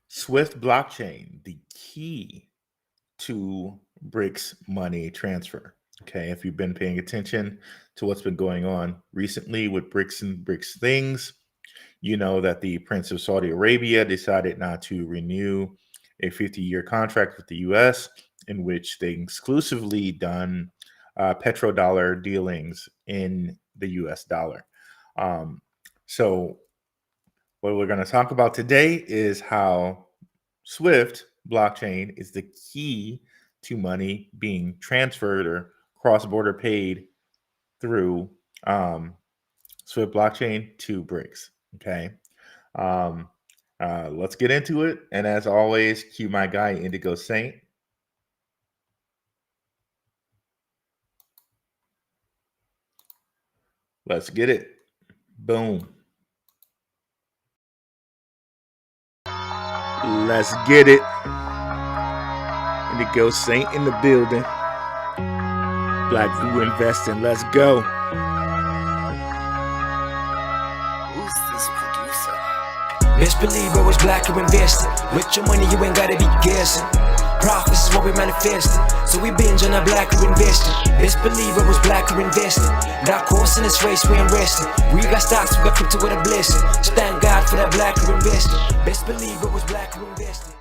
Swift blockchain, the key to BRICS money transfer. Okay, if you've been paying attention to what's been going on recently with BRICS and BRICS things, you know that the Prince of Saudi Arabia decided not to renew a 50-year contract with the US, in which they exclusively done petrodollar dealings in the US dollar. Um, so, what we're going to talk about today is how Swift blockchain is the key to money being transferred or cross border paid through Swift blockchain to BRICS. Okay. Um, let's get into it. And as always, cue my guy, Indigo Saint. Let's get it. Boom. Let's get it. Indigo Saint in the building. Black View Investing. Let's go. Who's this producer? Best believe I was black, you invested. With your money, you ain't gotta be guessing. Profits is what we manifested. So we binge on that black, you invested. Best believe I was black, you invested. That course in this race, we ain't resting. We got stocks, we got crypto with a blessing. So thank God for that black, you invested. Best believe I was black, you invested.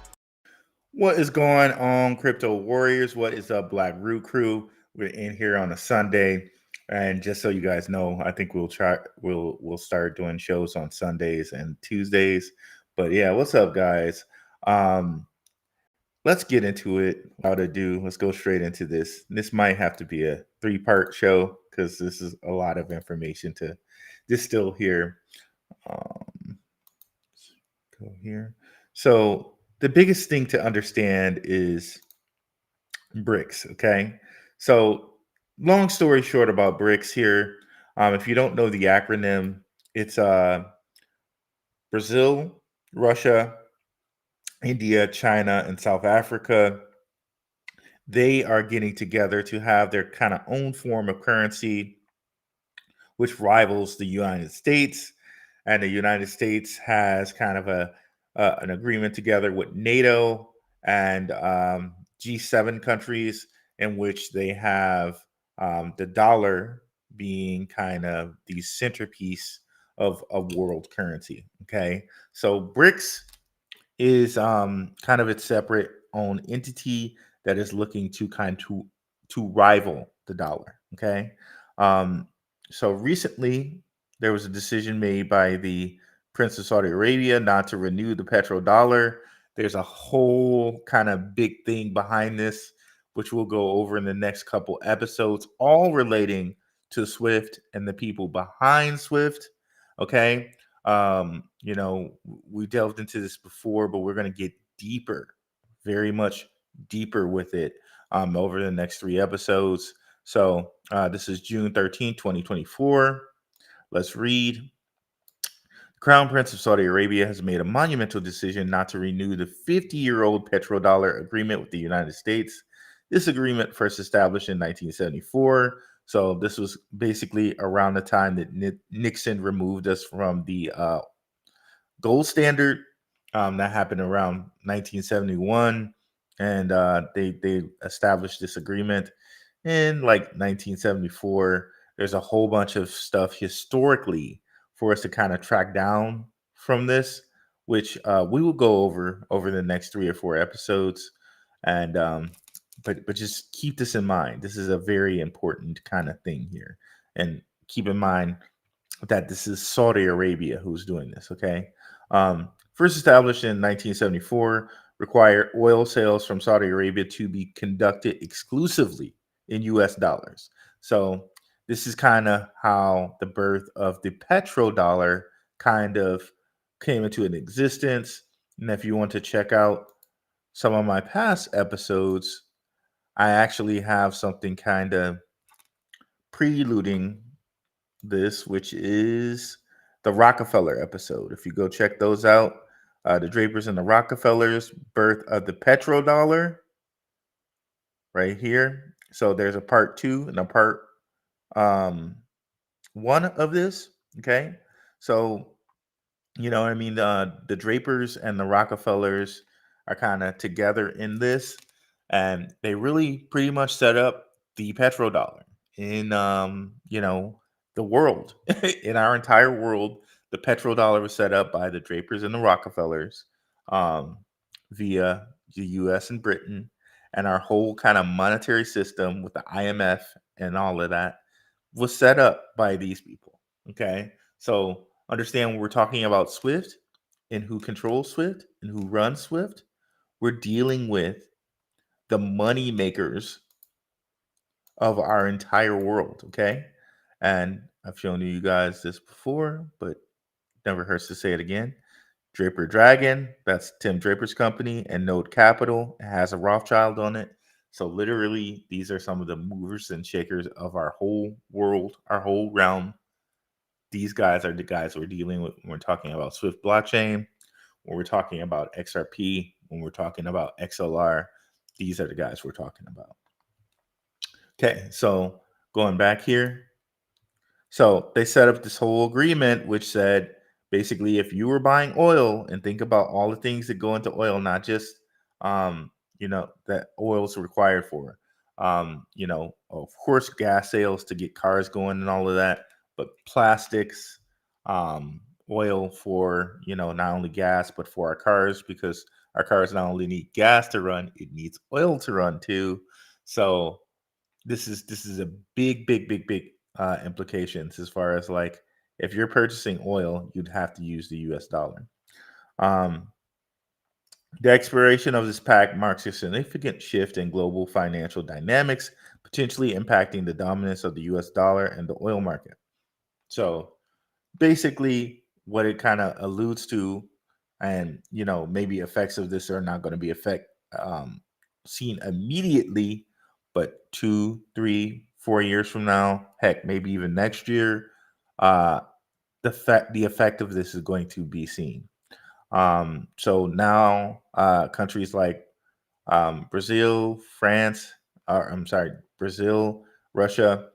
What is going on, crypto warriors? What is up, Black Root Crew? We're in here on a Sunday, and just so you guys know, I think we'll start doing shows on Sundays and Tuesdays. But yeah, what's up, guys? Let's get into it. How to do? Let's go straight into this. This might have to be a 3-part show because this is a lot of information to distill here. Let's go here. So the biggest thing to understand is BRICS. Okay, so long story short about BRICS here. If you don't know the acronym, it's Brazil, Russia, India, China, and South Africa. They are getting together to have their kind of own form of currency, which rivals the United States. And the United States has kind of an agreement together with NATO and G7 countries, in which they have the dollar being kind of the centerpiece of world currency. Okay, so BRICS is kind of its separate own entity that is looking to to rival the dollar. Okay, um, so recently there was a decision made by the Prince of Saudi Arabia not to renew the petrodollar. There's a whole kind of big thing behind this, which we'll go over in the next couple episodes, all relating to Swift and the people behind Swift. Okay, we delved into this before, but we're going to get deeper, very much deeper with it over the next 3 episodes. So this is June 13th, 2024. Let's read. The Crown Prince of Saudi Arabia has made a monumental decision not to renew the 50-year-old petrodollar agreement with the United States. This agreement first established in 1974. So this was basically around the time that Nixon removed us from the gold standard. That happened around 1971, and they established this agreement in like 1974. There's a whole bunch of stuff historically for us to kind of track down from this, which we will go over the next 3 or 4 episodes. And but just keep this in mind. This is a very important kind of thing here, and keep in mind that this is Saudi Arabia who's doing this. Okay, first established in 1974, required oil sales from Saudi Arabia to be conducted exclusively in U.S. dollars. So this is kind of how the birth of the petrodollar kind of came into an existence. And if you want to check out some of my past episodes, I actually have something kind of preluding this, which is the Rockefeller episode. If you go check those out, the Drapers and the Rockefellers, birth of the petrodollar, right here. So there's a part 2 and a part 1 of this. Okay, so You know what I mean? The Drapers and the Rockefellers are kind of together in this, and they really pretty much set up the petrodollar in the world. In our entire world, the petrodollar was set up by the Drapers and the Rockefellers, um, via the U.S. and Britain, and our whole kind of monetary system with the IMF and all of that was set up by these people. Okay, so understand when we're talking about Swift and who controls Swift and who runs Swift, we're dealing with the money makers of our entire world. Okay, and I've shown you guys this before, but never hurts to say it again. Draper Dragon, that's Tim Draper's company, and Node Capital, it has a Rothschild on it. So literally, these are some of the movers and shakers of our whole world, our whole realm. These guys are the guys we're dealing with when we're talking about Swift blockchain, when we're talking about XRP, when we're talking about XLR. These are the guys we're talking about. Okay, so going back here, so they set up this whole agreement, which said basically if you were buying oil, and think about all the things that go into oil, not just that oil is required for, of course, gas sales to get cars going and all of that, but plastics, oil for not only gas but for our cars, because our cars not only need gas to run, it needs oil to run too. So this is a big implications as far as like if you're purchasing oil, you'd have to use the U.S. dollar. Um, the expiration of this pact marks a significant shift in global financial dynamics, potentially impacting the dominance of the U.S. dollar and the oil market. So basically, what it kind of alludes to, and maybe effects of this are not going to be seen immediately, but 2, 3, 4 years from now, heck, maybe even next year, uh, the effect of this is going to be seen. So now countries like Brazil, France, I'm sorry, Brazil, Russia,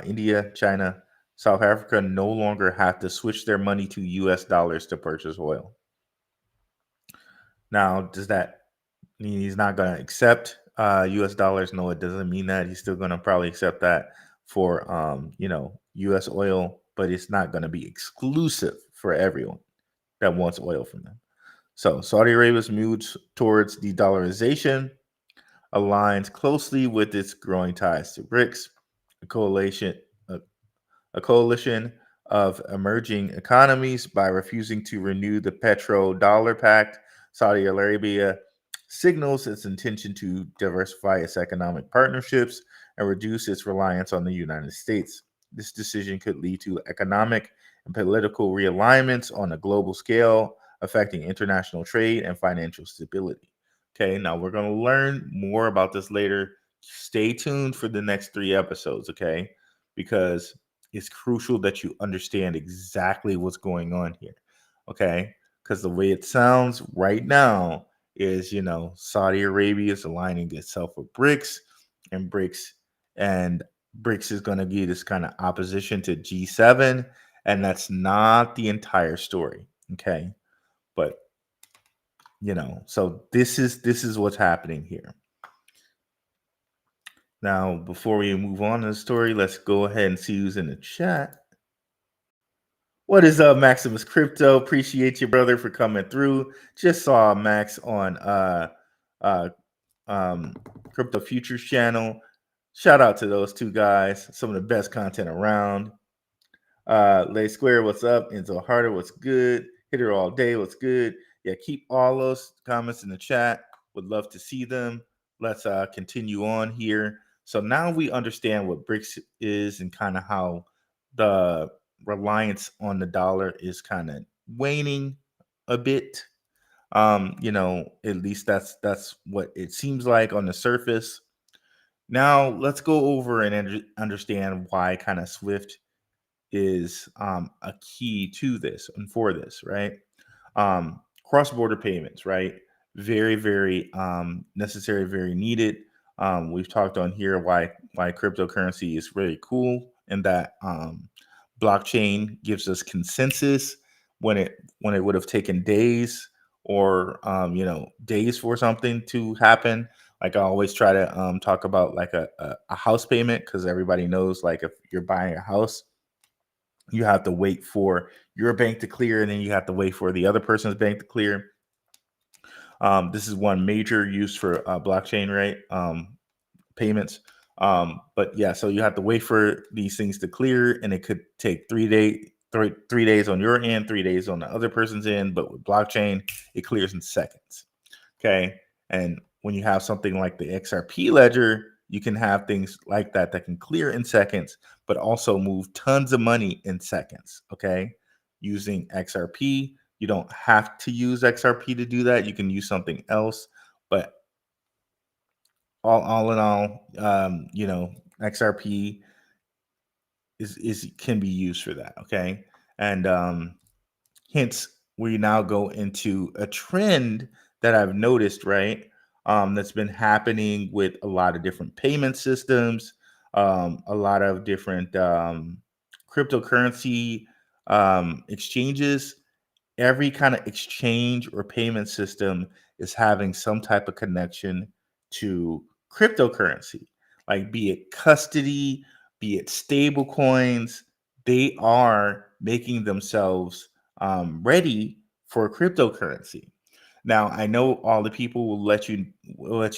India, China, South Africa no longer have to switch their money to US dollars to purchase oil. Now, does that mean he's not going to accept US dollars? No, it doesn't mean that. He's still going to probably accept that for US oil, but it's not going to be exclusive for everyone that wants oil from them. So Saudi Arabia's move towards de-dollarization aligns closely with its growing ties to BRICS, a coalition of emerging economies. By refusing to renew the petrodollar pact, Saudi Arabia signals its intention to diversify its economic partnerships and reduce its reliance on the United States. This decision could lead to economic and political realignments on a global scale, affecting international trade and financial stability. Okay, now we're going to learn more about this later. Stay tuned for the next 3 episodes, okay? Because it's crucial that you understand exactly what's going on here, okay? Because the way it sounds right now is, Saudi Arabia is aligning itself with BRICS, and BRICS is going to be this kind of opposition to G7, and that's not the entire story, okay? But so this is what's happening here. Now, before we move on to the story, let's go ahead and see who's in the chat. What is up, Maximus Crypto? Appreciate you, brother, for coming through. Just saw Max on Crypto Futures channel. Shout out to those two guys. Some of the best content around. Lay Square, what's up? Enzo Harder, what's good? Hitter all day, what's good? Yeah, keep all those comments in the chat. Would love to see them. Let's continue on here. So now we understand what BRICS is and kind of how the reliance on the dollar is kind of waning a bit. At least that's what it seems like on the surface. Now let's go over and understand why kind of SWIFT is a key to this and for this, right? Cross-border payments, right? Very, very necessary, very needed. We've talked on here why cryptocurrency is really cool, and that blockchain gives us consensus, when it would have taken days or days for something to happen. Like I always try to talk about like a house payment, because everybody knows, like, if you're buying a house, you have to wait for your bank to clear, and then you have to wait for the other person's bank to clear. This is one major use for blockchain, right? Payments. But yeah, so you have to wait for these things to clear, and it could take 3 days, 3 days on your end, 3 days on the other person's end. But with blockchain, it clears in seconds. Okay. And when you have something like the XRP ledger, you can have things like that that can clear in seconds, but also move tons of money in seconds. Okay. Using XRP, you don't have to use XRP to do that. You can use something else, but all in all, XRP is can be used for that. Okay. And hence, we now go into a trend that I've noticed, right? That's been happening with a lot of different payment systems, a lot of different cryptocurrency exchanges. Every kind of exchange or payment system is having some type of connection to cryptocurrency, like be it custody, be it stable coins. They are making themselves ready for cryptocurrency. Now, I know all the people will let you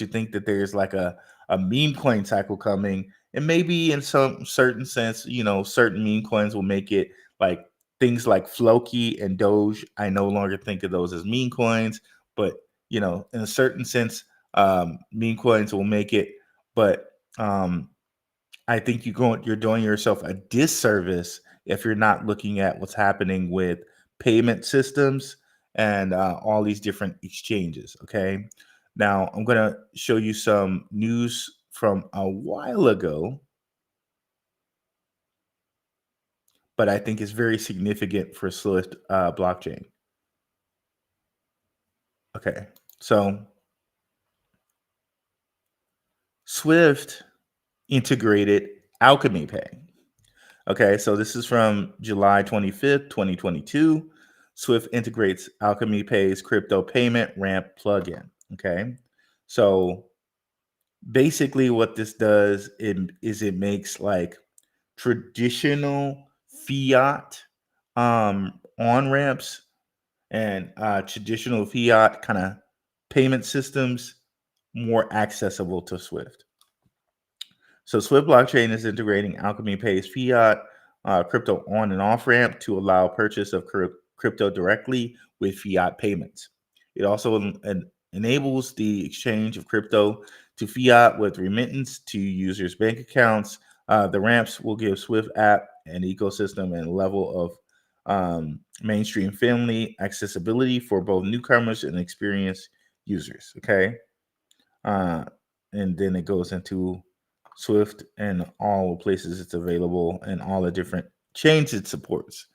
think that there's like a meme coin cycle coming, and maybe in some certain sense, certain meme coins will make it, like things like Floki and Doge. I no longer think of those as meme coins, but in a certain sense, meme coins will make it. But I think you're doing yourself a disservice if you're not looking at what's happening with payment systems and all these different exchanges. Okay. Now I'm going to show you some news from a while ago, but I think it's very significant for Swift blockchain. Okay. So Swift integrated Alchemy Pay. Okay, so this is from July 25th, 2022. Swift integrates Alchemy Pay's crypto payment ramp plugin. Okay, so basically what this does is it makes like traditional fiat on ramps and traditional fiat kind of payment systems more accessible to Swift. So Swift blockchain is integrating Alchemy Pay's fiat crypto on and off ramp to allow purchase of crypto directly with fiat payments. It also enables the exchange of crypto to fiat with remittance to users' bank accounts. The ramps will give Swift app an ecosystem and level of mainstream family accessibility for both newcomers and experienced users. Okay. And then it goes into Swift and all the places it's available and all the different chains it supports.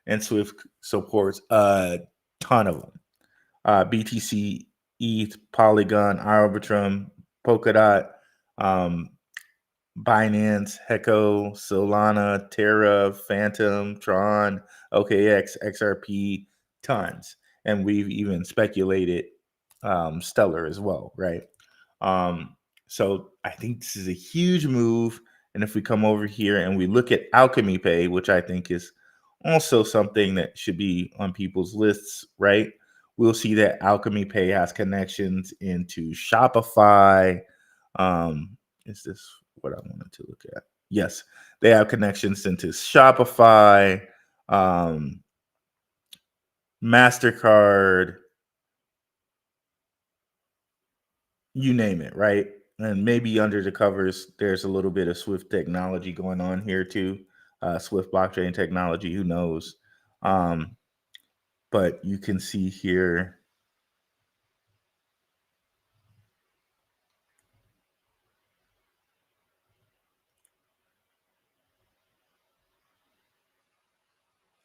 And Swift supports a ton of them. BTC, ETH, Polygon, Arbitrum, Polkadot, Binance, Heco, Solana, Terra, Phantom, Tron, OKX, XRP, tons. And we've even speculated Stellar as well, right? So I think this is a huge move. And if we come over here and we look at Alchemy Pay, which I think is also something that should be on people's lists, right? We'll see that Alchemy Pay has connections into Shopify. Is this what I wanted to look at? Yes, they have connections into Shopify, MasterCard, you name it, right? And maybe under the covers, there's a little bit of Swift technology going on here too. Swift blockchain technology, who knows? But you can see here.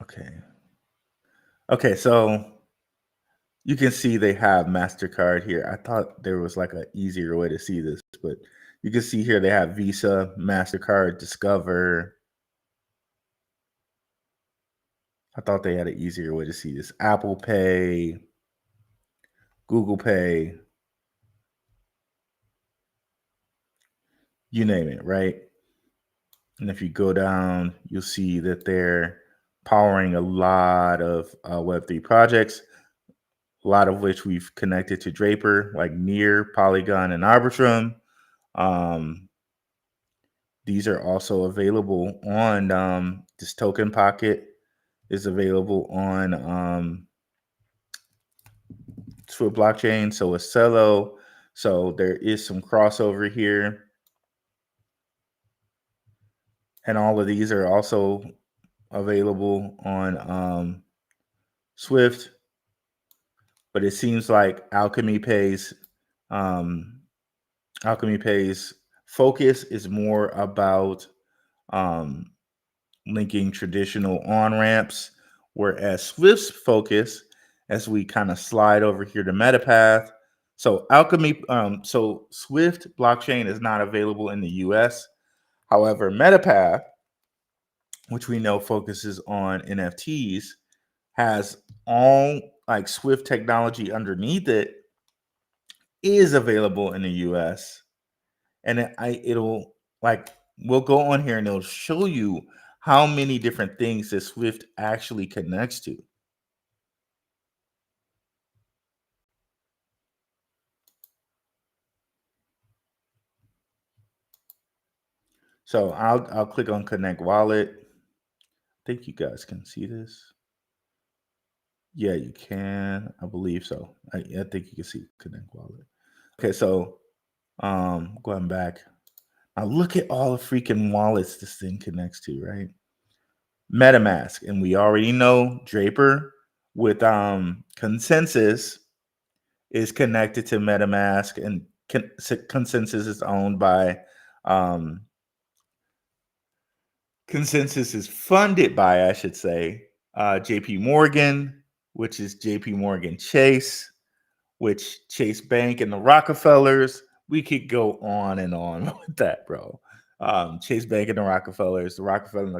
Okay. Okay, so you can see they have MasterCard here. I thought there was like an easier way to see this, but you can see here they have Visa, MasterCard, Discover, I thought they had an easier way to see this. Apple Pay, Google Pay, you name it, right? And if you go down, you'll see that they're powering a lot of Web3 projects, a lot of which we've connected to Draper, like Near, Polygon, and Arbitrum. These are also available on this token pocket is available on Swift blockchain. So is Celo. So there is some crossover here. And all of these are also available on Swift. But it seems like Alchemy Pay's focus is more about linking traditional on-ramps, whereas Swift's focus, as we kind of slide over here to Metapath, so so Swift blockchain is not available in the US. However, Metapath, which we know focuses on NFTs, has all like Swift technology underneath it, is available in the US. And it'll like, we'll go on here and it'll show you how many different things that Swift actually connects to. So I'll click on Connect Wallet. I think you guys can see this. Yeah, you can. I believe so. I think you can see Connect Wallet. Okay, so going back. Now look at all the freaking wallets this thing connects to, right? MetaMask, and we already know Draper with Consensus is connected to MetaMask, and Consensus is owned by Consensus is funded by, I should say, JP Morgan, which is JP Morgan Chase, which Chase Bank and the Rockefellers. We could go on and on with that, bro. Chase Bank and the Rockefellers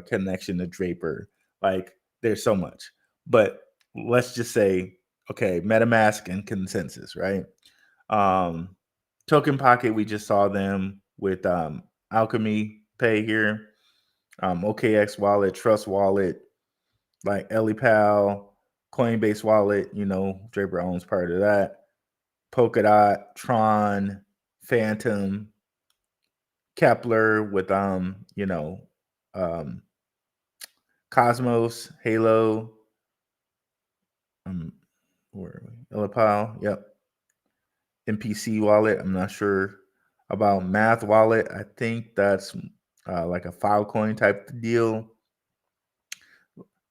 connection to Draper. Like, there's so much. But let's just say, okay, MetaMask and Consensus, right? Token Pocket, we just saw them with Alchemy Pay here. OKX Wallet, Trust Wallet, like EliPal, Coinbase Wallet, Draper owns part of that. Polkadot, Tron, Phantom, Kepler with Cosmos, Halo, where are we? EliPal, yep. MPC Wallet, I'm not sure about. Math Wallet, I think that's like a Filecoin type deal.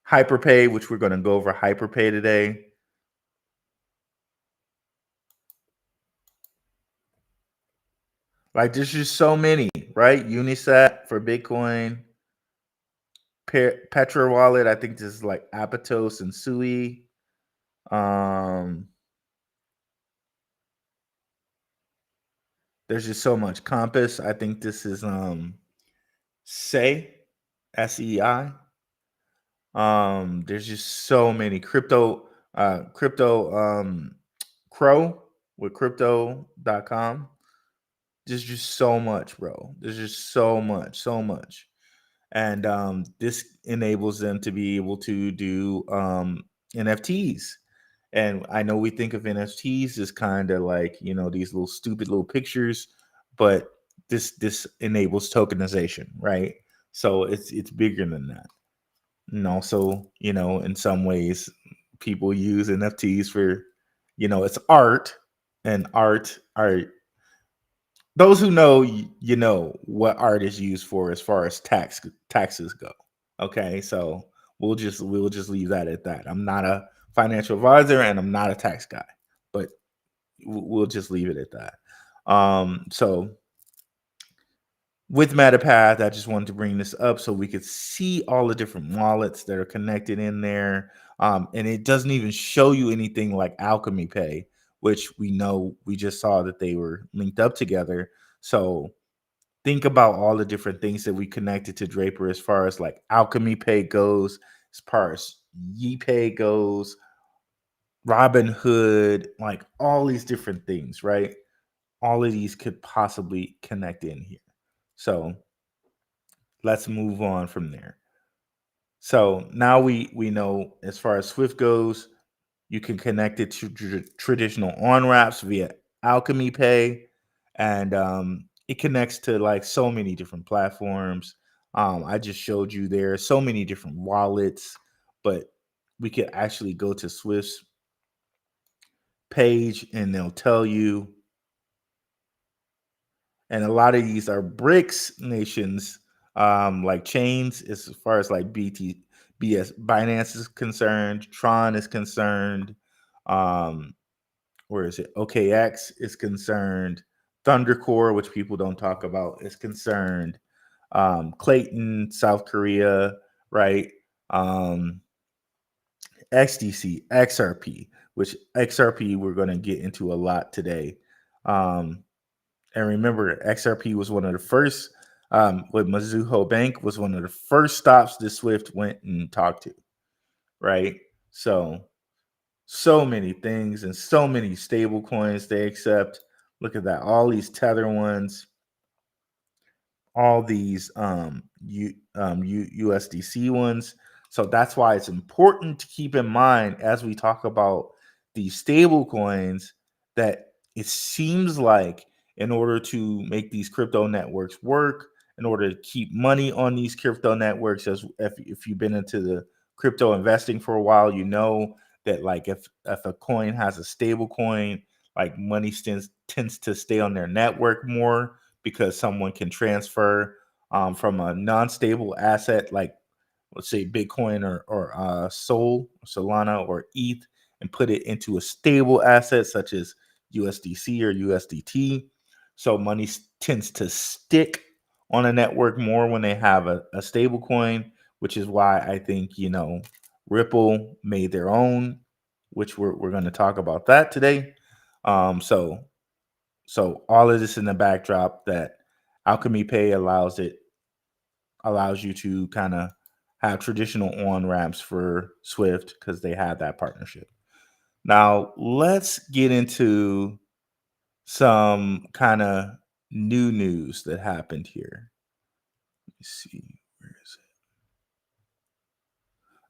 HyperPay, which we're going to go over HyperPay today. Like, there's just so many, right? Unisat for Bitcoin. Petra Wallet, I think this is like Apatos and Sui. There's just so much. Compass, I think this is SEI, SEI. There's just so many. Crypto Crow with crypto.com. There's just so much, bro. There's just so much. And this enables them to be able to do NFTs. And I know we think of NFTs as kind of like, these little stupid little pictures, but this enables tokenization, right? So it's bigger than that. And also, in some ways, people use NFTs for, it's art, and art are, those who know, what art is used for as far as taxes go. Okay, so we'll just leave that at that. I'm not a financial advisor and I'm not a tax guy, but we'll just leave it at that. So with Metapath, I just wanted to bring this up so we could see all the different wallets that are connected in there. And it doesn't even show you anything like Alchemy Pay, which we just saw that they were linked up together. So think about all the different things that we connected to Draper as far as like Alchemy Pay goes. as far as YePay goes, Robinhood, like all these different things, right? All of these could possibly connect in here. So let's move on from there. So now we know as far as Swift goes, you can connect it to traditional on ramps via Alchemy Pay, and it connects to like so many different platforms. I just showed you there are so many different wallets, but we could actually go to Swift's page and they'll tell you. And a lot of these are BRICS nations, like chains, as far as like Binance is concerned, Tron is concerned, um, where is it? OKX is concerned, Thundercore, which people don't talk about, is concerned, Clayton, South Korea, right? XDC, XRP, which XRP we're going to get into a lot today. And remember, XRP was one of the first, with Mizuho Bank, was one of the first stops that Swift went and talked to, right? So many things and so many stable coins they accept. Look at that. All these Tether ones, all these USDC ones. So that's why it's important to keep in mind as we talk about these stable coins that it seems like in order to make these crypto networks work, in order to keep money on these crypto networks, as if you've been into the crypto investing for a while, you know that like if a coin has a stable coin, like money tends to stay on their network more because someone can transfer from a non-stable asset like let's say Bitcoin or Solana or ETH and put it into a stable asset such as USDC or USDT. So money tends to stick on a network more when they have a stable coin, which is why I think, Ripple made their own, which we're going to talk about that today. So all of this in the backdrop that Alchemy Pay allows you to kind of have traditional on ramps for Swift because they have that partnership. Now let's get into some kind of new news that happened here. Let me see, where is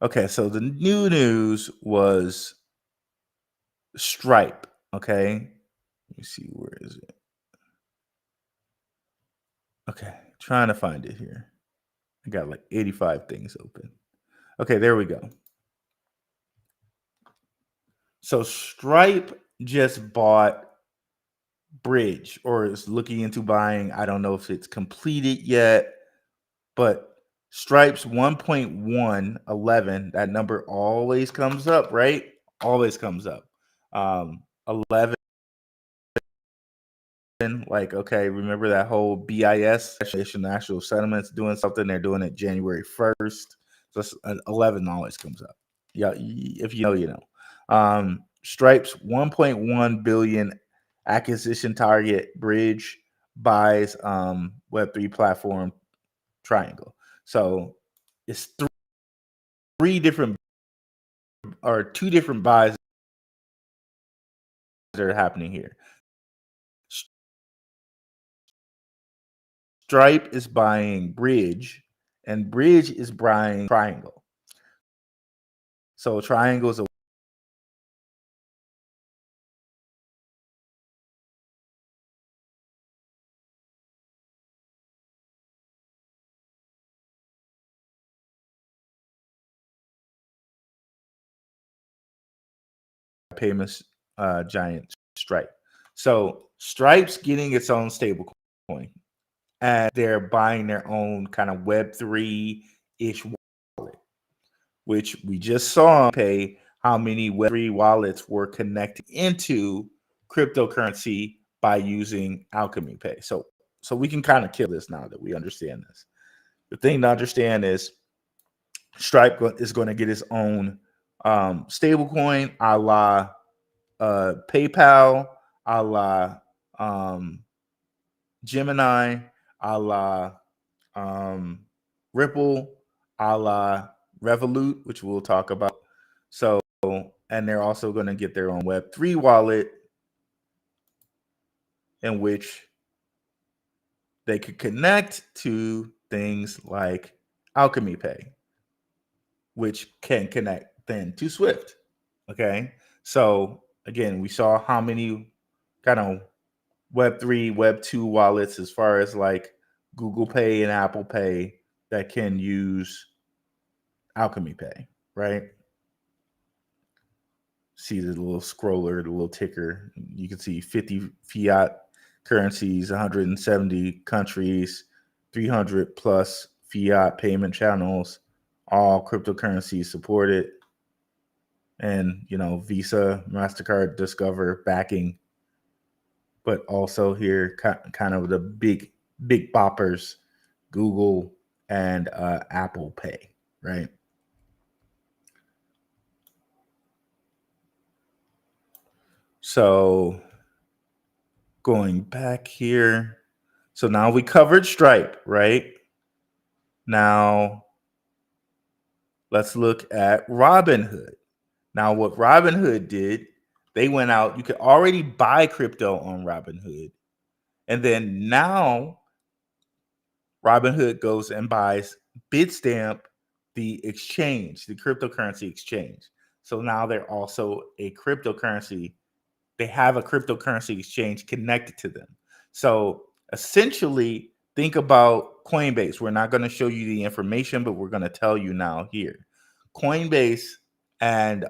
it? Okay, so the new news was Stripe. Okay, let me see, where is it? Okay, trying to find it here. I got like 85 things open. Okay, there we go. So Stripe just bought Bridge or is looking into buying. I don't know if it's completed yet, but Stripe's 1.111, that number always comes up, right? Always comes up. 11, like, okay, remember that whole BIS, National Settlements, doing something, they're doing it January 1st. So 11 always comes up. Yeah, if you know, you know. Stripe's 1.1 billion acquisition target. Bridge buys Web3 platform Triangle. So it's three different or two different buys that are happening here. Stripe is buying Bridge, and Bridge is buying Triangle. So Triangle is a payments giant Stripe. So Stripe's getting its own stable coin, and they're buying their own kind of Web3 ish wallet, which we just saw pay how many Web3 wallets were connected into cryptocurrency by using Alchemy Pay. So we can kind of kill this now that we understand this. The thing to understand is Stripe is going to get its own stablecoin a la PayPal, a la Gemini, a la Ripple, a la Revolut, which we'll talk about. So, and they're also going to get their own Web3 wallet in which they could connect to things like Alchemy Pay, which can connect then to Swift. Okay. So again, we saw how many kind of Web3, Web2 wallets as far as like Google Pay and Apple Pay that can use Alchemy Pay, right? See the little scroller, the little ticker. You can see 50 fiat currencies, 170 countries, 300 plus fiat payment channels, all cryptocurrencies supported. And, Visa, MasterCard, Discover backing, but also here kind of the big boppers, Google and Apple Pay, right? So going back here. So now we covered Stripe, right? Now let's look at Robinhood. Now what Robinhood did, they went out, you could already buy crypto on Robinhood. And then now Robinhood goes and buys Bitstamp, the exchange, the cryptocurrency exchange. So now they're also a cryptocurrency. They have a cryptocurrency exchange connected to them. So essentially, think about Coinbase. We're not going to show you the information, but we're going to tell you now here. Coinbase and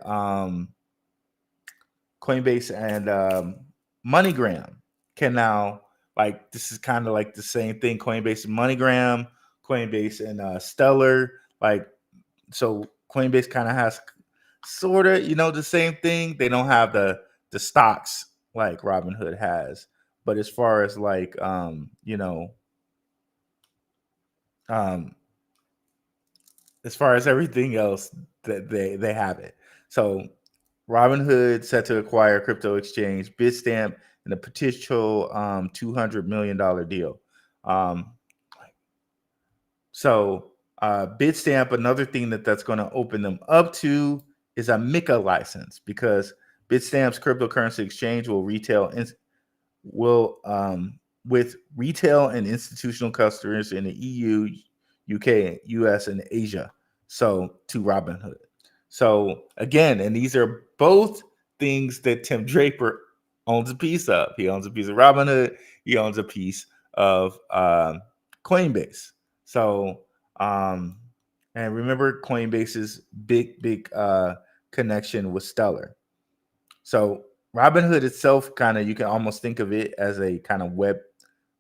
MoneyGram can now, like, this is kind of like the same thing. Coinbase and MoneyGram, Coinbase and Stellar, like, so Coinbase kind of has sort of, the same thing. They don't have the stocks like Robinhood has, but as far as like, as far as everything else, that they have it. So Robinhood set to acquire crypto exchange Bitstamp in a potential $200 million deal. So Bitstamp, another thing that's going to open them up to is a MiCA license, because Bitstamp's cryptocurrency exchange will with retail and institutional customers in the EU, UK, US, and Asia. So to Robinhood. So again, and these are both things that Tim Draper owns a piece of. He owns a piece of Robinhood. He owns a piece of Coinbase. So and remember Coinbase's big connection with Stellar. So Robinhood itself, kind of, you can almost think of it as a kind of Web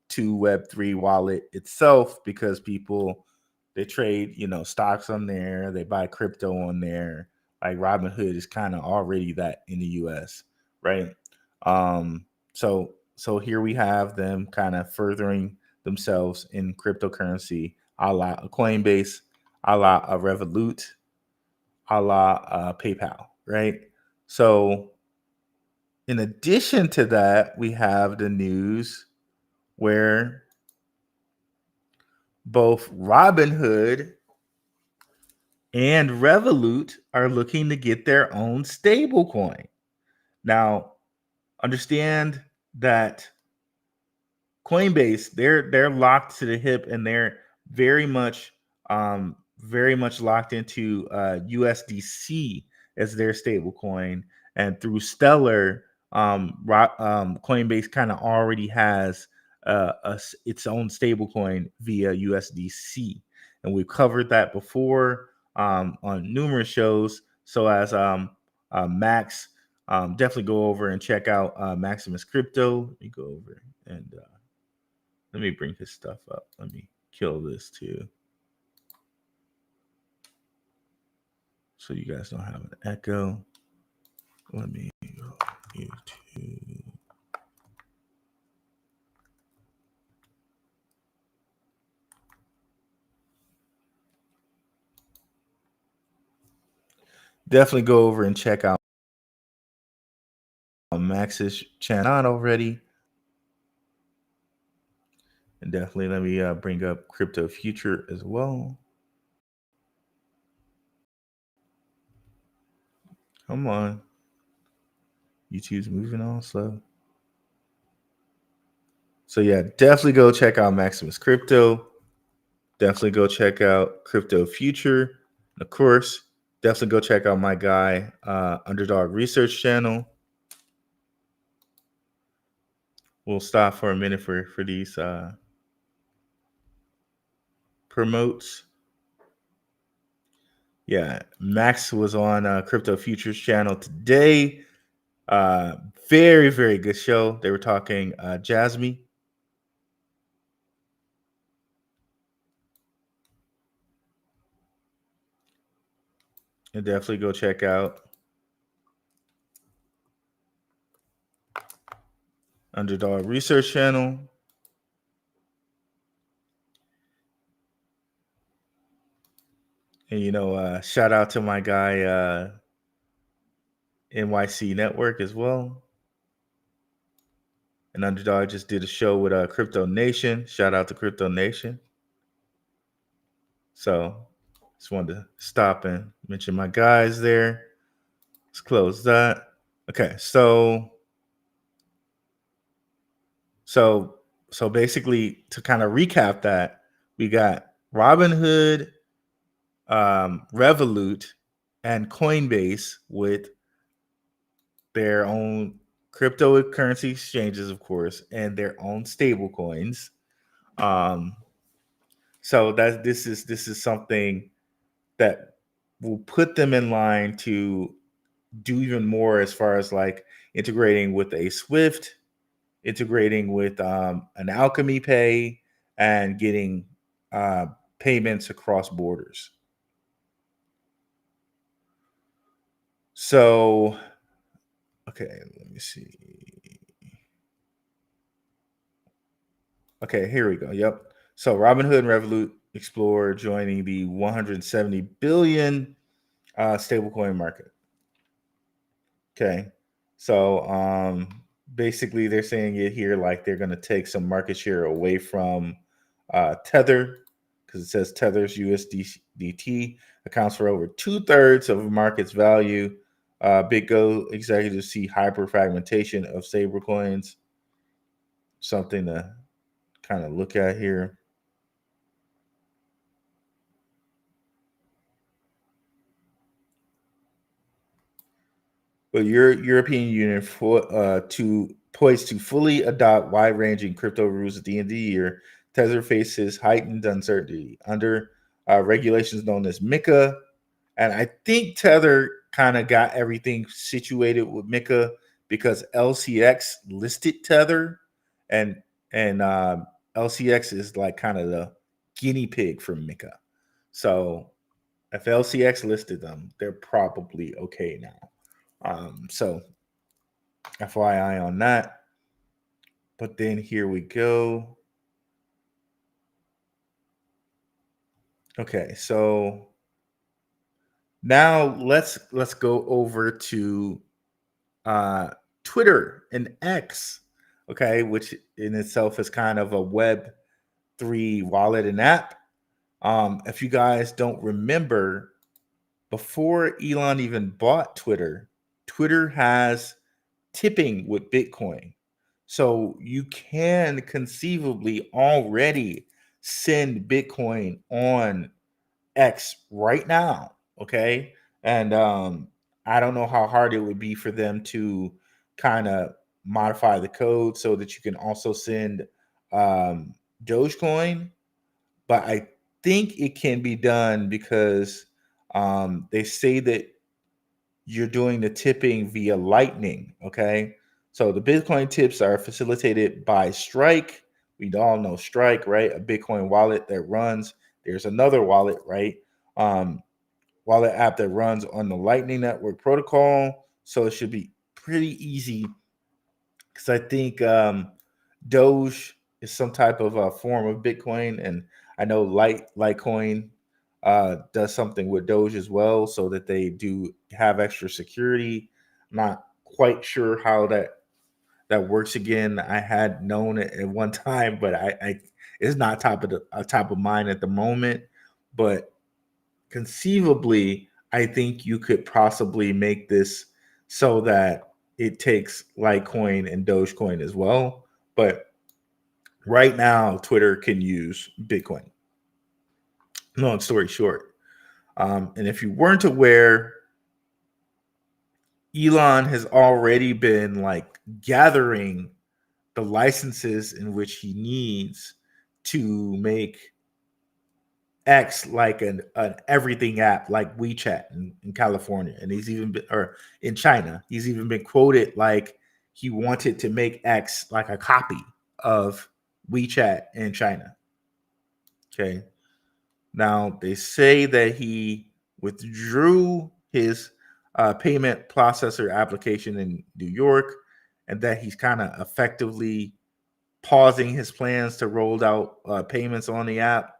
2, Web 3 wallet itself, because people, they trade, stocks on there, they buy crypto on there. Like Robinhood is kind of already that in the US, right? So here we have them kind of furthering themselves in cryptocurrency, a la a Coinbase, a la a Revolut, a la PayPal, right? So in addition to that, we have the news where both Robinhood and Revolut are looking to get their own stablecoin. Now, understand that Coinbase, they're locked to the hip, and they're very much locked into USDC as their stablecoin. And through Stellar, Coinbase kind of already has its own stablecoin via USDC, and we've covered that before on numerous shows. So as Max, definitely go over and check out Maximus Crypto. Let me go over and let me bring his stuff up. Let me kill this too, so you guys don't have an echo. Let me go YouTube. Definitely go over and check out Max's channel not already. And definitely let me bring up Crypto Future as well. Come on. YouTube's moving on slow. So yeah, definitely go check out Maximus Crypto. Definitely go check out Crypto Future. And of course, definitely go check out my guy, Underdog Research Channel. We'll stop for a minute for these promotes. Yeah, Max was on Crypto Futures channel today. Very, very good show. They were talking Jasmine. And definitely go check out Underdog Research Channel. And shout out to my guy NYC Network as well. And Underdog just did a show with Crypto Nation. Shout out to Crypto Nation. So just wanted to stop and mention my guys there. Let's close that. Okay, so basically to kind of recap that, we got Robinhood, Revolut, and Coinbase with their own cryptocurrency exchanges, of course, and their own stable coins. So that this is something that will put them in line to do even more as far as like integrating with a SWIFT, integrating with an Alchemy Pay, and getting payments across borders. So, okay, let me see. Okay, here we go. Yep. So Robinhood and Revolut explore joining the 170 billion stablecoin market. Okay. So basically they're saying it here like they're going to take some market share away from Tether, because it says Tether's USDT accounts for over 2/3 of the market's value. BitGo executives see hyper-fragmentation of stablecoins. Something to kind of look at here. But European Union poised to fully adopt wide-ranging crypto rules at the end of the year. Tether faces heightened uncertainty under regulations known as MiCA, and I think Tether kind of got everything situated with MiCA because LCX listed Tether, and LCX is like kind of the guinea pig for MiCA. So if LCX listed them, they're probably okay now. So FYI on that. But then here we go. Okay, so now let's go over to Twitter and X, okay, which in itself is kind of a Web3 wallet and app. If you guys don't remember, before Elon even bought Twitter, Twitter has tipping with Bitcoin. So you can conceivably already send Bitcoin on X right now. Okay. And I don't know how hard it would be for them to kind of modify the code so that you can also send Dogecoin. But I think it can be done because they say that you're doing the tipping via Lightning. Okay. So the Bitcoin tips are facilitated by Strike. We all know Strike, right? A Bitcoin wallet that runs. There's another wallet, right? Wallet app that runs on the Lightning Network protocol. So it should be pretty easy because I think Doge is some type of a form of Bitcoin, and I know Litecoin does something with Doge as well, so that they do have extra security. I'm not quite sure how that works again. I had known it at one time, but I it's not top of mind at the moment. But conceivably, I think you could possibly make this so that it takes Litecoin and Dogecoin as well. But right now, Twitter can use Bitcoin. Long story short. And if you weren't aware, Elon has already been like gathering the licenses in which he needs to make X like an everything app like WeChat in California. And he's even been, or in China, he's even been quoted like he wanted to make X like a copy of WeChat in China. Okay. Now, they say that he withdrew his payment processor application in New York and that he's kind of effectively pausing his plans to roll out payments on the app.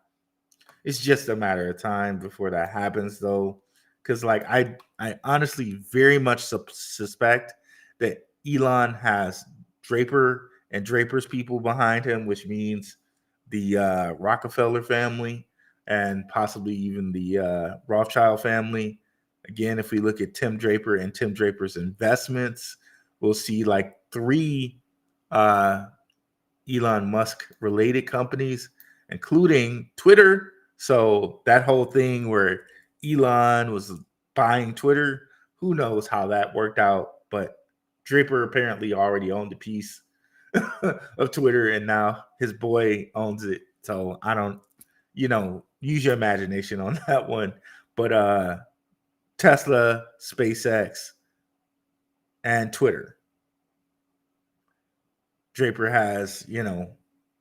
It's just a matter of time before that happens, though, because like I honestly very much suspect that Elon has Draper and Draper's people behind him, which means the Rockefeller family and possibly even the Rothschild family. Again, if we look at Tim Draper and Tim Draper's investments, we'll see like three Elon Musk related companies, including Twitter. So that whole thing where Elon was buying Twitter, who knows how that worked out, but Draper apparently already owned a piece of Twitter and now his boy owns it. So I don't, use your imagination on that one. But Tesla, SpaceX, and Twitter. Draper has,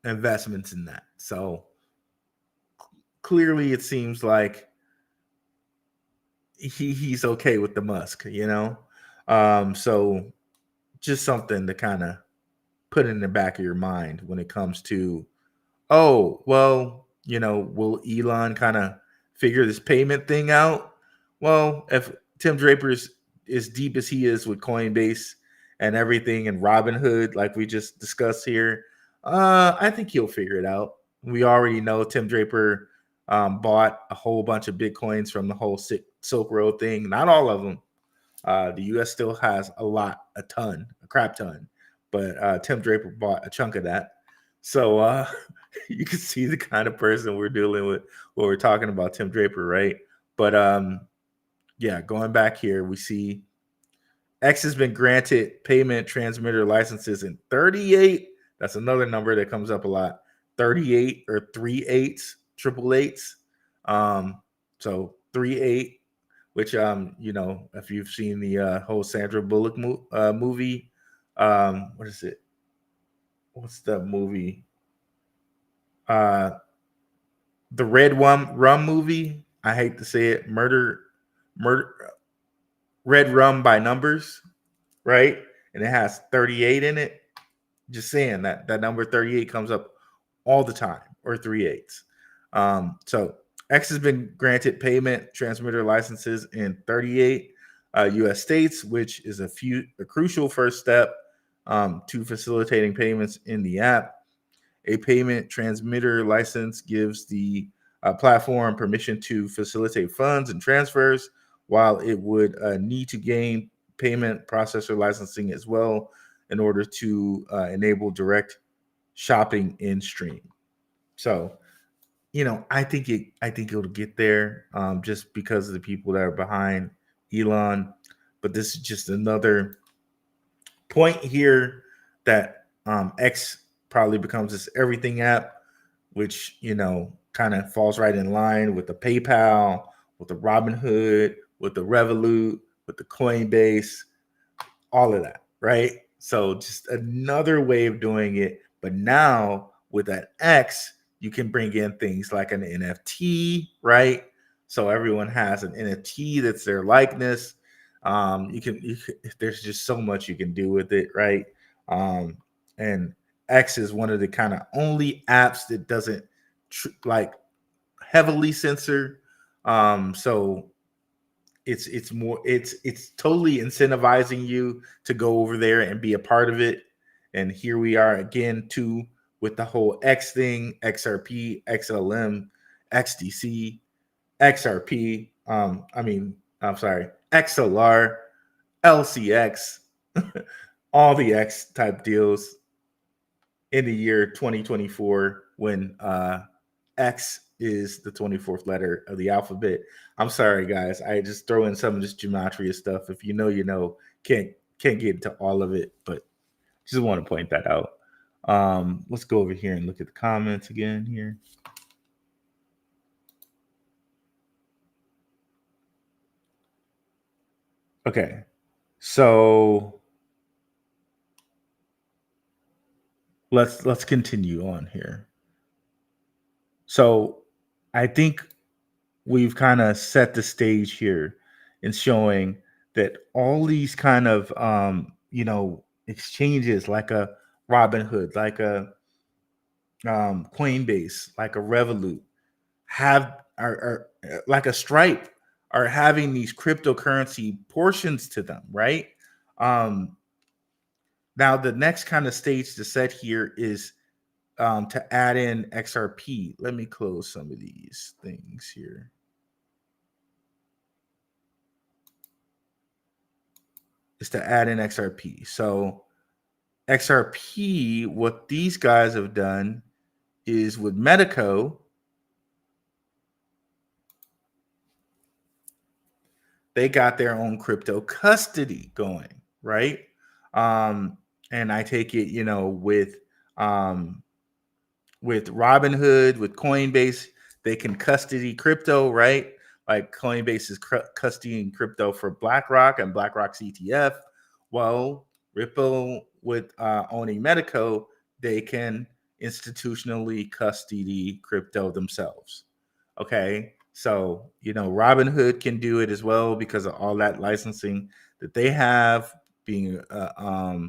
investments in that. So clearly it seems like he's okay with the Musk, So just something to kind of put in the back of your mind when it comes to, oh, well, will Elon kind of figure this payment thing out? Well, if Tim Draper's as deep as he is with Coinbase and everything and Robinhood, like we just discussed here, I think he'll figure it out. We already know Tim Draper bought a whole bunch of Bitcoins from the whole Silk Road thing. Not all of them. The U.S. still has a crap ton. But Tim Draper bought a chunk of that. So you can see the kind of person we're dealing with when we're talking about Tim Draper, right? But yeah, going back here, we see X has been granted payment transmitter licenses in 38. That's another number that comes up a lot. 38 or 3/8, triple eights. So 3/8, which if you've seen the whole Sandra Bullock movie, what is it? What's the movie? The Red Rum movie. I hate to say it. Murder, Red Rum by Numbers, right? And it has 38 in it. Just saying that number 38 comes up all the time, or 3/8. So X has been granted payment transmitter licenses in 38 U.S. states, which is a crucial first step to facilitating payments in the app. A payment transmitter license gives the platform permission to facilitate funds and transfers, while it would need to gain payment processor licensing as well in order to enable direct shopping in stream. So, I think it'll get there just because of the people that are behind Elon. But this is just another point here that X probably becomes this everything app, which kind of falls right in line with the PayPal, with the Robinhood, with the Revolut, with the Coinbase, all of that, right? So just another way of doing it. But now with that X, you can bring in things like an NFT, right? So everyone has an NFT that's their likeness. There's just so much you can do with it, right? And X is one of the kind of only apps that doesn't heavily censor. So it's totally incentivizing you to go over there and be a part of it. And here we are again too with the whole X thing, XRP, XLM, XDC, XRP. I'm sorry, XLR, LCX, all the X type deals in the year 2024 when X is the 24th letter of the alphabet. I'm sorry, guys. I just throw in some of this gematria stuff. If you know, you know. Can't get into all of it, but just want to point that out. Let's go over here and look at the comments again here. Okay, so let's continue on here. So I think we've kind of set the stage here in showing that all these kind of exchanges like a Robinhood, like a Coinbase, like a Revolut, are like a Stripe, are having these cryptocurrency portions to them, right? Um, Now the next kind of stage to set here is to add in XRP. Let me close some of these things here. Is to add in XRP. So XRP, what these guys have done is with Medico, they got their own crypto custody going, right? And I take it, with Robinhood, with Coinbase, they can custody crypto, right? Like Coinbase is custodying crypto for BlackRock and BlackRock's ETF. Well, Ripple with owning Medico, they can institutionally custody crypto themselves. Okay, so Robinhood can do it as well because of all that licensing that they have, being a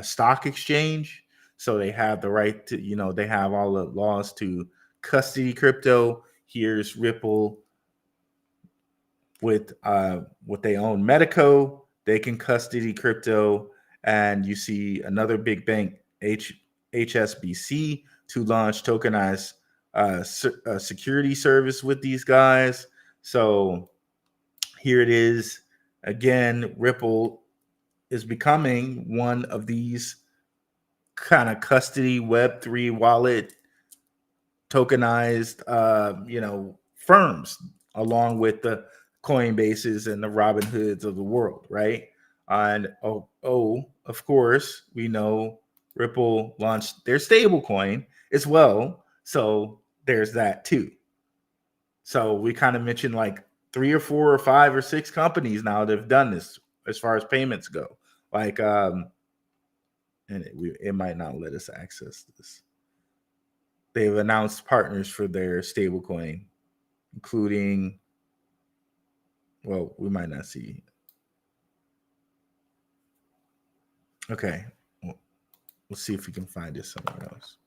stock exchange. So they have the right to, they have all the laws to custody crypto. Here's Ripple with what they own, Medico. They can custody crypto. And you see another big bank, HSBC, to launch tokenized security service with these guys. So here it is. Again, Ripple is becoming one of these kind of custody Web3 wallet tokenized, firms, along with the Coinbases and the Robinhoods of the world, right? And of course, we know Ripple launched their stablecoin as well, so there's that too. So we kind of mentioned like 3 or 4 or 5 or 6 companies now that have done this as far as payments go. Like, and it might not let us access this. They've announced partners for their stablecoin, including, well, we might not see. Okay, well, let's see if we can find it somewhere else.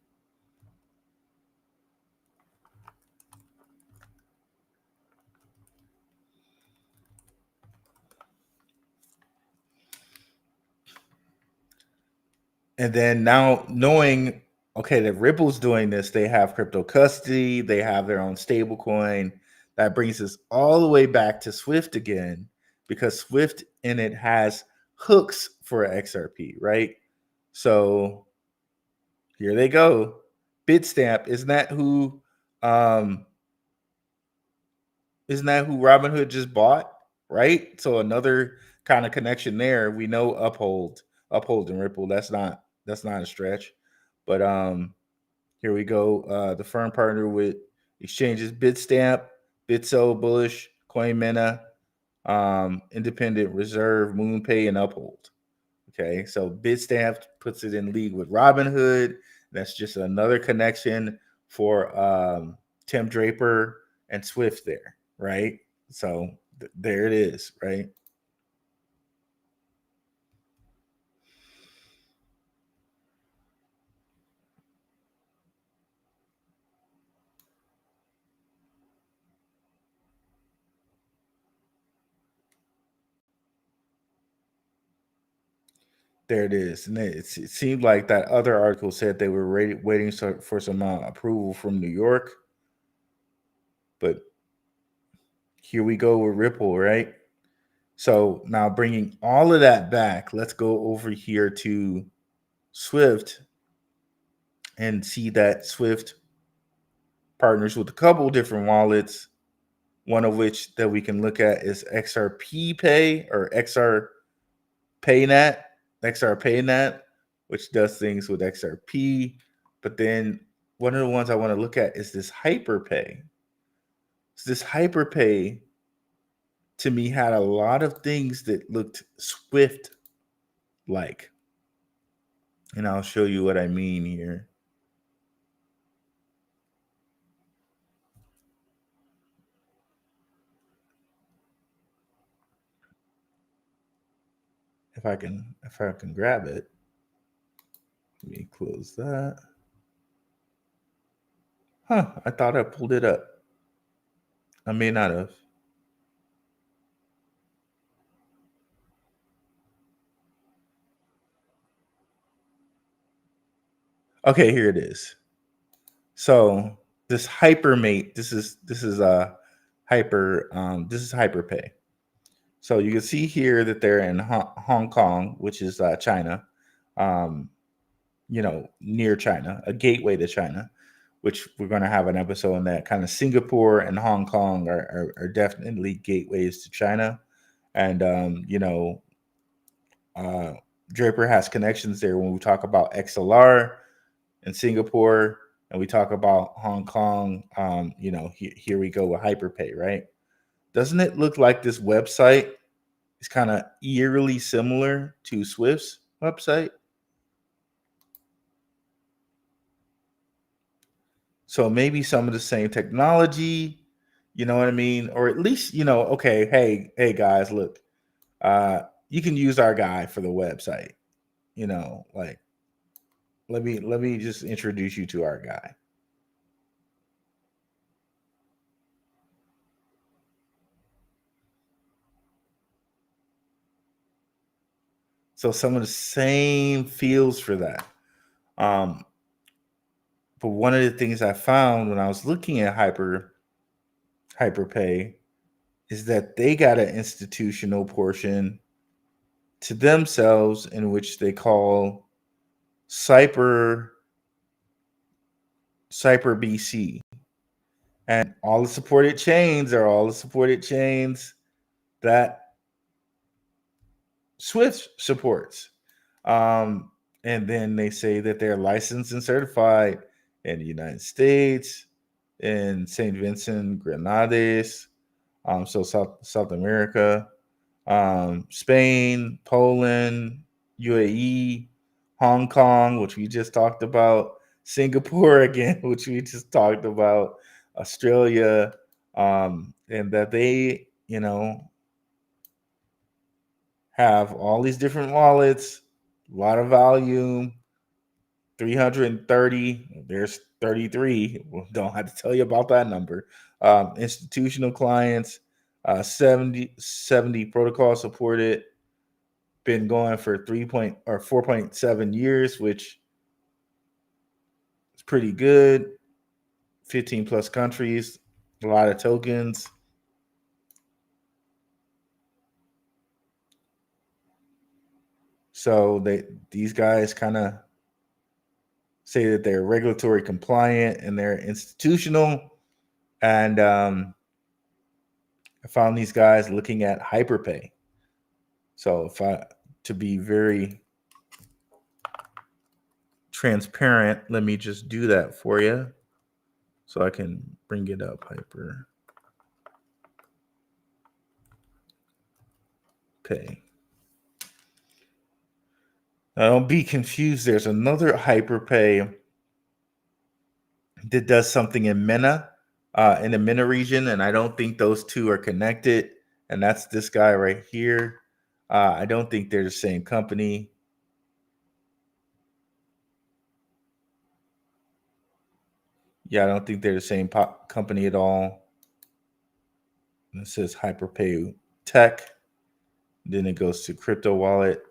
And then now knowing, okay, that Ripple's doing this, they have crypto custody, they have their own stable coin. That brings us all the way back to Swift again, because Swift in it has hooks for XRP, right? So here they go. Bitstamp, isn't that who Robinhood just bought? Right? So another kind of connection there. We know Uphold and Ripple. That's not a stretch. But here we go. The firm partner with exchanges Bitstamp, Bitso, Bullish, CoinMena, Independent Reserve, MoonPay, and Uphold. Okay, so Bitstamp puts it in league with Robinhood. That's just another connection for Tim Draper and Swift there, right? So there it is, right? There it is. And it seemed like that other article said they were waiting for some approval from New York. But here we go with Ripple, right? So now bringing all of that back, let's go over here to Swift and see that Swift partners with a couple different wallets. One of which that we can look at is XRP Pay or XR PayNet, which does things with XRP. But then one of the ones I want to look at is this HyperPay. So this HyperPay to me had a lot of things that looked Swift like. And I'll show you what I mean here. If I can grab it. Let me close that. I thought I pulled it up. I may not have. Okay, here it is. So this HyperMate, this is HyperPay. So you can see here that they're in Hong Kong, which is China, near China, a gateway to China, which we're going to have an episode on that. Kind of Singapore and Hong Kong are definitely gateways to China. And, Draper has connections there when we talk about XLR in Singapore and we talk about Hong Kong. Here we go with HyperPay, right? Doesn't it look like this website is kind of eerily similar to Swift's website? So maybe some of the same technology, you know what I mean? Or at least, okay, hey guys, look, you can use our guy for the website. Let me just introduce you to our guy. So some of the same feels for that. But one of the things I found when I was looking at HyperPay is that they got an institutional portion to themselves in which they call Cyper BC. And all the supported chains are all the supported chains that Swift supports. And then they say that they're licensed and certified in the United States, in St. Vincent, Grenadines, so South America, Spain, Poland, UAE, Hong Kong, which we just talked about, Singapore again, which we just talked about, Australia, and that they, have all these different wallets, a lot of volume, 330. There's 33. Well, don't have to tell you about that number. Institutional clients, 70 protocol supported. Been going for 4.7 years, which is pretty good. 15 plus countries, a lot of tokens. So these guys kind of say that they're regulatory compliant and they're institutional. And I found these guys looking at HyperPay. So to be very transparent, let me just do that for you so I can bring it up. HyperPay. Now, don't be confused. There's another HyperPay that does something in MENA, in the MENA region, and I don't think those two are connected. And that's this guy right here. I don't think they're the same company. Yeah, I don't think they're the same company at all. And it says HyperPay Tech. Then it goes to crypto wallet.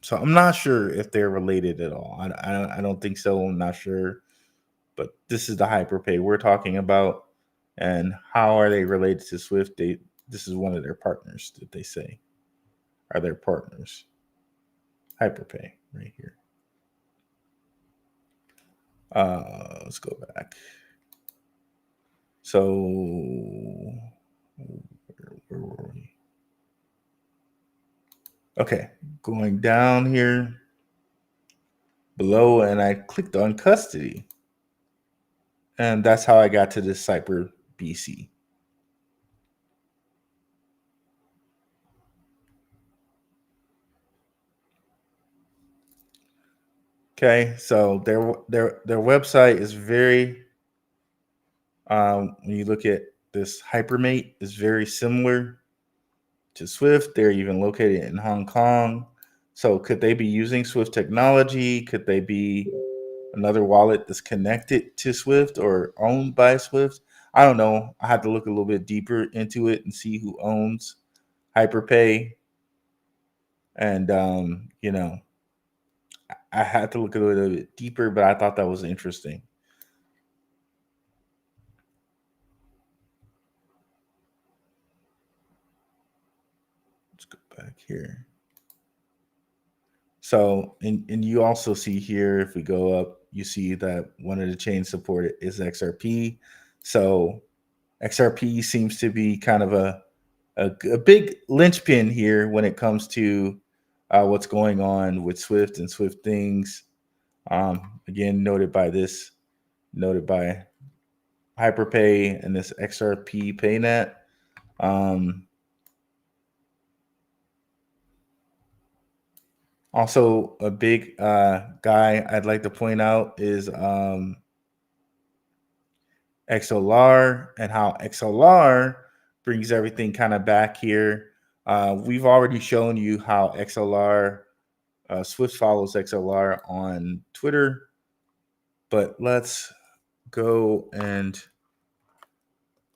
So I'm not sure if they're related at all. I don't think so. I'm not sure. But this is the HyperPay we're talking about. And how are they related to Swift? This is one of their partners that they say are their partners. HyperPay right here. Let's go back. So where were we? Okay, going down here below, and I clicked on custody. And that's how I got to this Cyber BC. Okay, so their website is very when you look at this Hypermate is very similar to Swift. They're even located in Hong Kong. So could they be using Swift technology? Could they be another wallet that's connected to Swift or owned by Swift? I don't know. I have to look a little bit deeper into it and see who owns HyperPay. And I had to look a little bit deeper, but I thought that was interesting. Let's go back here. So, and you also see here, if we go up, you see that one of the chains supported is XRP. So XRP seems to be kind of a big linchpin here when it comes to what's going on with Swift and Swift things. Again, noted by HyperPay and this XRP PayNet. Also, a big guy I'd like to point out is Axelar, and how Axelar brings everything kind of back here. We've already shown you how Axelar, Swift follows Axelar on Twitter, but let's go and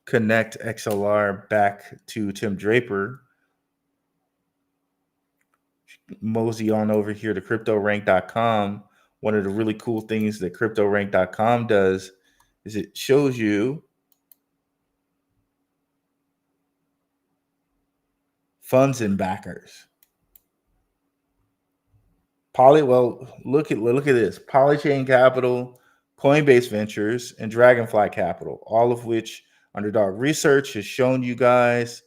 connect XLR back to Tim Draper. Mosey on over here to cryptorank.com. One of the really cool things that cryptorank.com does is it shows you funds and backers. Look at this. Polychain Capital, Coinbase Ventures, and Dragonfly Capital, all of which Underdog Research has shown you guys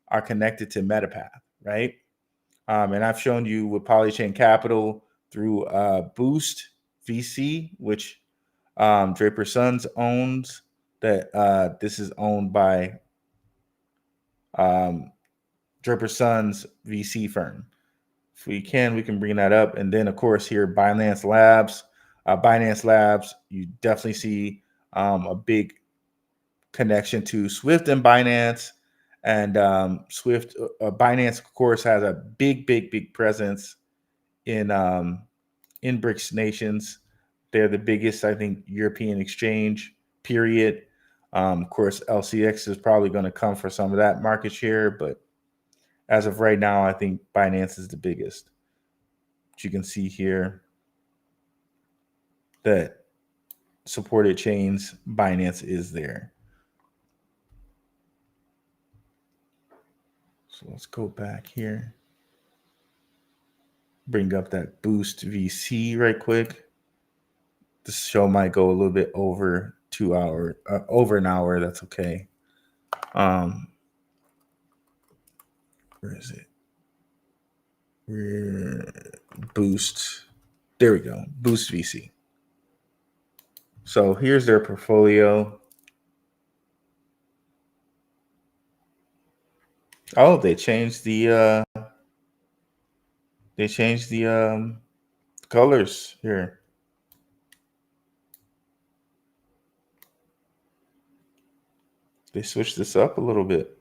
are connected to Metapath, right? And I've shown you with Polychain Capital through Boost VC, which Draper Sons owns, that this is owned by Draper Sons VC firm. If we can bring that up. And then, of course, here, Binance Labs. Binance Labs, you definitely see a big connection to Swift and Binance. And Binance, of course, has a big presence in BRICS nations. They're the biggest, I think, European exchange, period. Of course, LCX is probably going to come for some of that market share, but as of right now, I think Binance is the biggest. But you can see here that supported chains, Binance is there. So let's go back here. Bring up that Boost VC right quick. This show might go a little bit over 2 hours, over an hour. That's okay. Where is it? Boost. There we go. Boost VC. So here's their portfolio. Oh, they changed the colors here. They switched this up a little bit.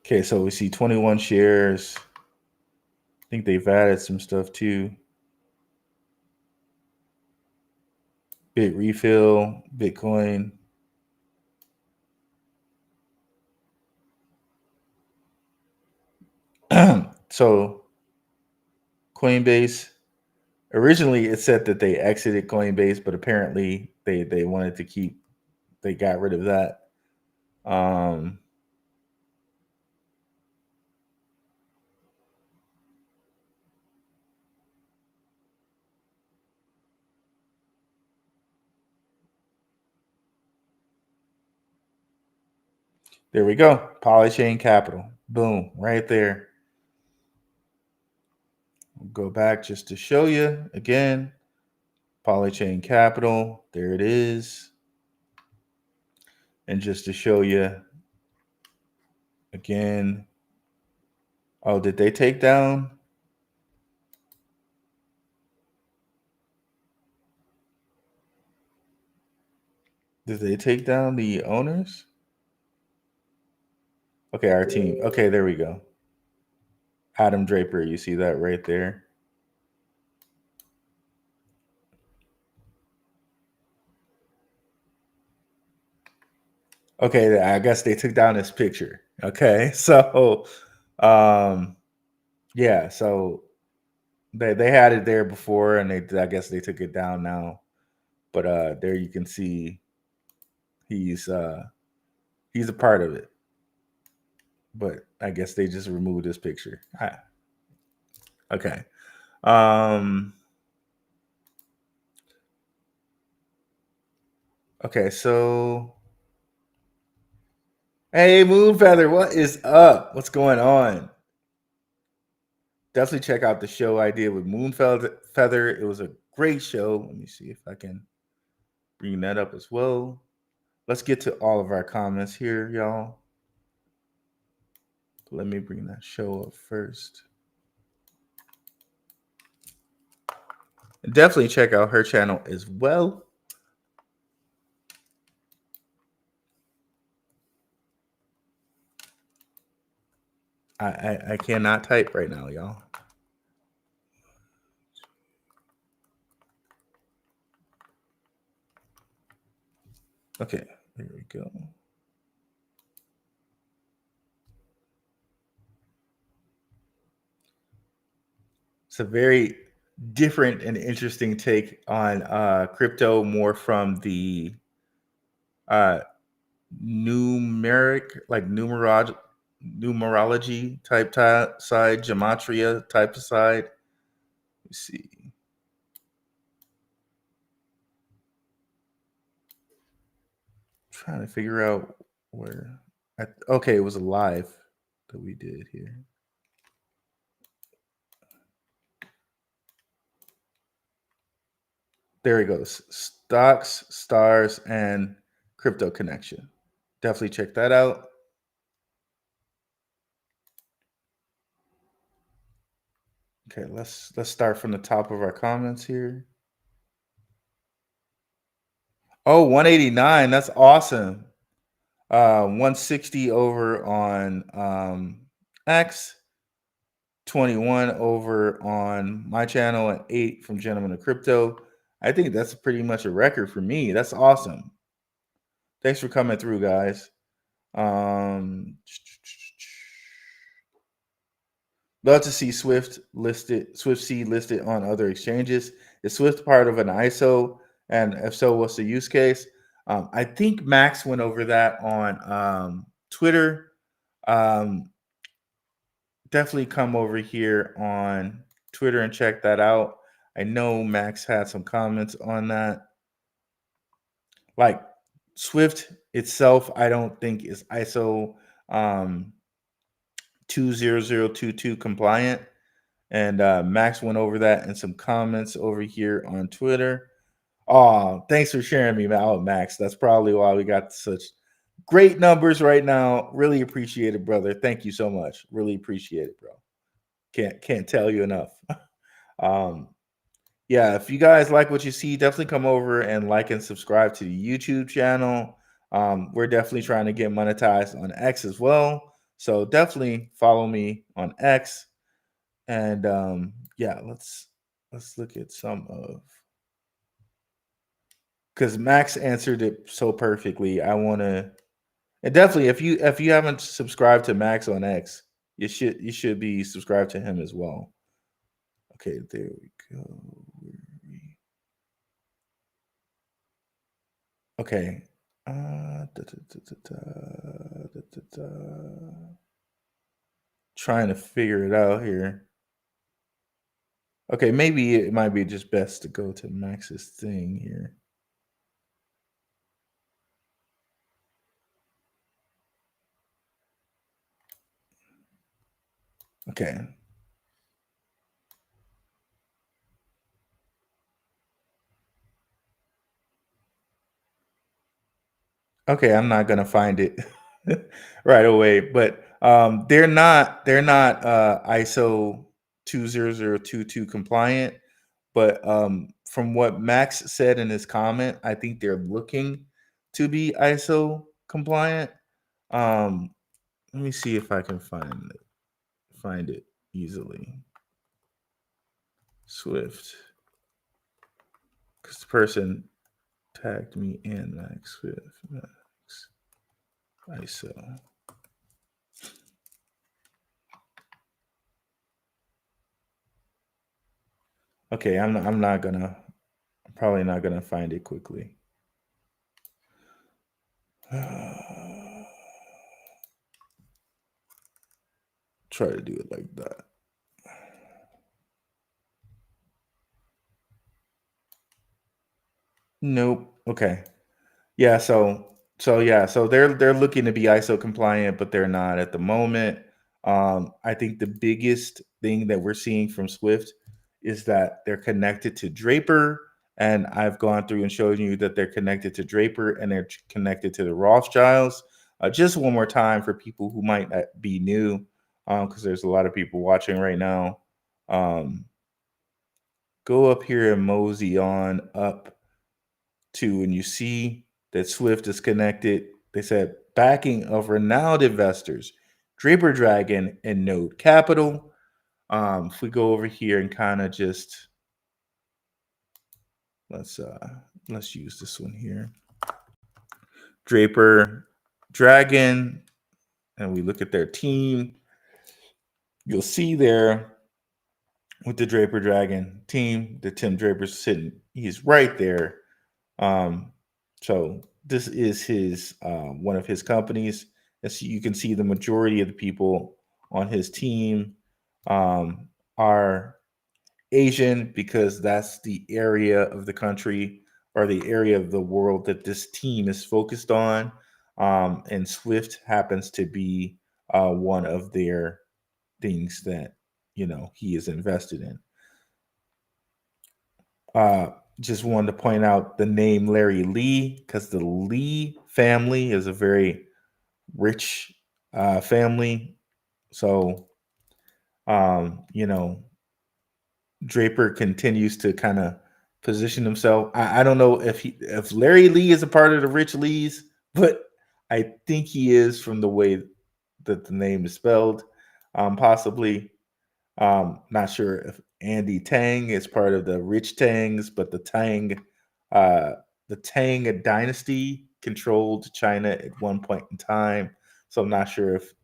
Okay, so we see 21 shares. I think they've added some stuff too. Bit refill, Bitcoin. So Coinbase, Originally, it said that they exited Coinbase, but apparently they wanted to keep. They got rid of that. There we go. Polychain Capital. Boom, right there. Go back just to show you again. Polychain Capital. There it is. And just to show you again. Oh, did they take down? Did they take down the owners? Okay, our team. Okay, there we go. Adam Draper. You see that right there? Okay, I guess they took down this picture. Okay, so yeah, so they had it there before, and I guess they took it down now. But there you can see he's a part of it. But I guess they just removed this picture. Okay. Okay, so hey, Moonfeather, what is up? What's going on? Definitely check out the show I did with Moonfeather. It was a great show. Let me see if I can bring that up as well. Let's get to all of our comments here, y'all. Let me bring that show up first. And definitely check out her channel as well. I cannot type right now, y'all. Okay, there we go. It's a very different and interesting take on crypto, more from the numeric, like numerology type side, gematria type of side. Let's see. Trying to figure out where. Okay, it was a live that we did here. There he goes. Stocks, stars, and crypto connection. Definitely check that out. Okay, let's start from the top of our comments here. Oh, 189. That's awesome. 160 over on X, 21 over on my channel, and 8 from Gentlemen of Crypto. I think that's pretty much a record for me. That's awesome. Thanks for coming through, guys. Love to see SWFT listed on other exchanges. Is SWFT part of an ISO? And if so, what's the use case? I think Max went over that on Twitter. Definitely come over here on Twitter and check that out. I know Max had some comments on that. Like SWFT itself, I don't think is ISO 20022 compliant. And Max went over that in some comments over here on Twitter. Oh, thanks for sharing me out, Max. That's probably why we got such great numbers right now. Really appreciate it, brother. Thank you so much. Really appreciate it, bro. Can't tell you enough. Yeah, if you guys like what you see, definitely come over and like and subscribe to the YouTube channel. We're definitely trying to get monetized on X as well. So definitely follow me on X. And yeah, let's look at some of, because Max answered it so perfectly. I want to, and definitely if you haven't subscribed to Max on X, you should be subscribed to him as well. Okay, there we go. Okay. Trying to figure it out here. Okay, maybe it might be just best to go to Max's thing here. Okay. Okay, I'm not gonna find it right away, but they're not ISO 20022 compliant. But from what Max said in his comment, I think they're looking to be ISO compliant. Let me see if I can find it easily. Swift, because the person tagged me and Max Swift. Max ISO. Okay, I'm probably not gonna find it quickly. Try to do it like that. Nope. Okay. Yeah, so they're looking to be ISO compliant, but they're not at the moment. I think the biggest thing that we're seeing from Swift is that they're connected to Draper, and I've gone through and shown you that they're connected to Draper and they're connected to the Rothschilds. Just one more time for people who might not be new, because there's a lot of people watching right now. Go up here and mosey on up to, and you see that Swift is connected. They said backing of renowned investors, Draper Dragon and Node Capital. If we go over here and kind of just let's use this one here, Draper Dragon, and we look at their team. You'll see there with the Draper Dragon team, the Tim Draper's sitting. He's right there. So this is his one of his companies. As you can see, the majority of the people on his team are Asian, because that's the area of the country or the area of the world that this team is focused on. And Swift happens to be one of their things that he is invested in. Just wanted to point out the name Larry Lee, because the Lee family is a very rich family. So, Draper continues to kind of position himself. I don't know if Larry Lee is a part of the rich Lees, but I think he is, from the way that the name is spelled, possibly. Not sure if Andy Tang is part of the rich Tangs, but the Tang dynasty controlled China at one point in time. So I'm not sure if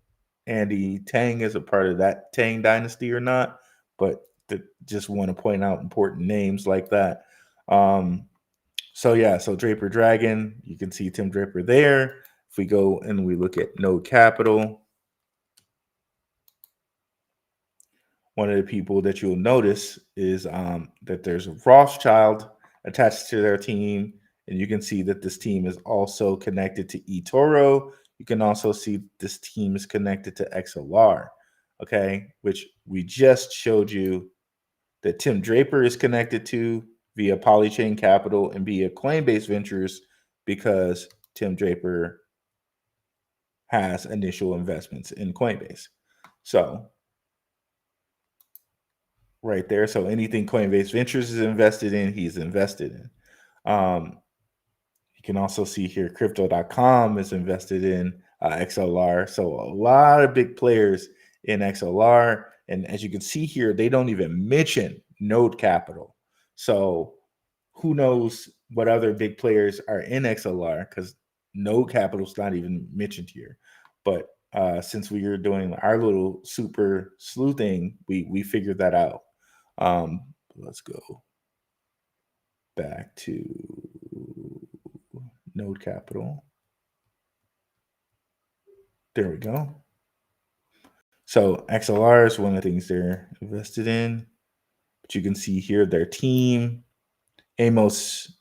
Andy Tang is a part of that Tang dynasty or not, but just want to point out important names like that. So Draper Dragon, you can see Tim Draper there. If we go and we look at Node Capital, one of the people that you'll notice is that there's a Rothschild attached to their team. And you can see that this team is also connected to eToro. You can also see this team is connected to XLR, okay, which we just showed you that Tim Draper is connected to via Polychain Capital and via Coinbase Ventures, because Tim Draper has initial investments in Coinbase. So right there. So anything Coinbase Ventures is invested in, he's invested in. You can also see here crypto.com is invested in XLR. So a lot of big players in XLR. And as you can see here, they don't even mention Node Capital. So who knows what other big players are in XLR, because Node Capital is not even mentioned here. But since we are doing our little super sleuthing, we figured that out. Let's go back to Node Capital. There we go. So Axelar is one of the things they're invested in. But you can see here their team. Amos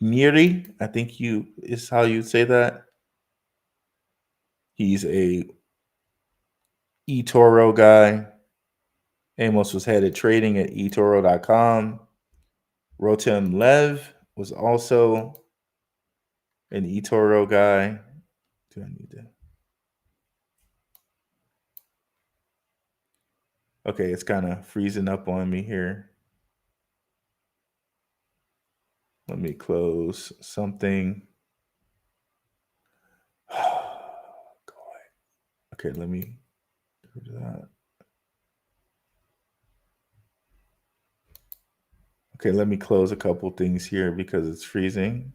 Miri, I think is how you say that. He's a eToro guy. Amos was head of trading at eToro.com. Rotem Lev was also an eToro guy. Do I need to? Okay, it's kind of freezing up on me here. Let me close something. Okay, let me do that. Okay, let me close a couple things here because it's freezing.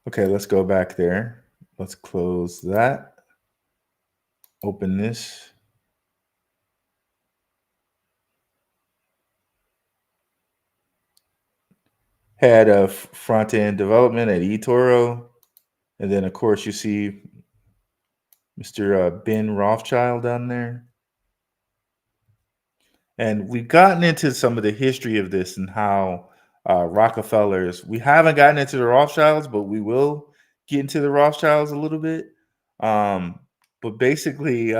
Okay, let's go back there. Let's close that. Open this. Head of front-end development at eToro. And then, of course, you see Mr. Ben Rothschild down there. And we've gotten into some of the history of this and how Rockefellers, we haven't gotten into the Rothschilds, but we will get into the Rothschilds a little bit. But basically,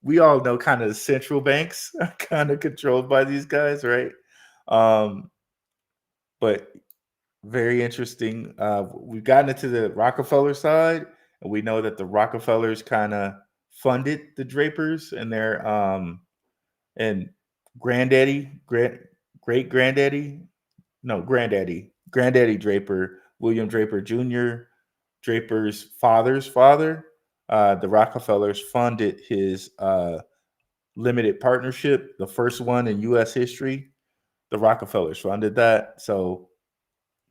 we all know kind of the central banks are kind of controlled by these guys, right? But very interesting. We've gotten into the Rockefeller side, and we know that the Rockefellers kind of funded the Drapers and their and granddaddy Draper, William Draper Jr., Draper's father's father. The Rockefellers funded his limited partnership, the first one in U.S. history. The Rockefellers funded that. So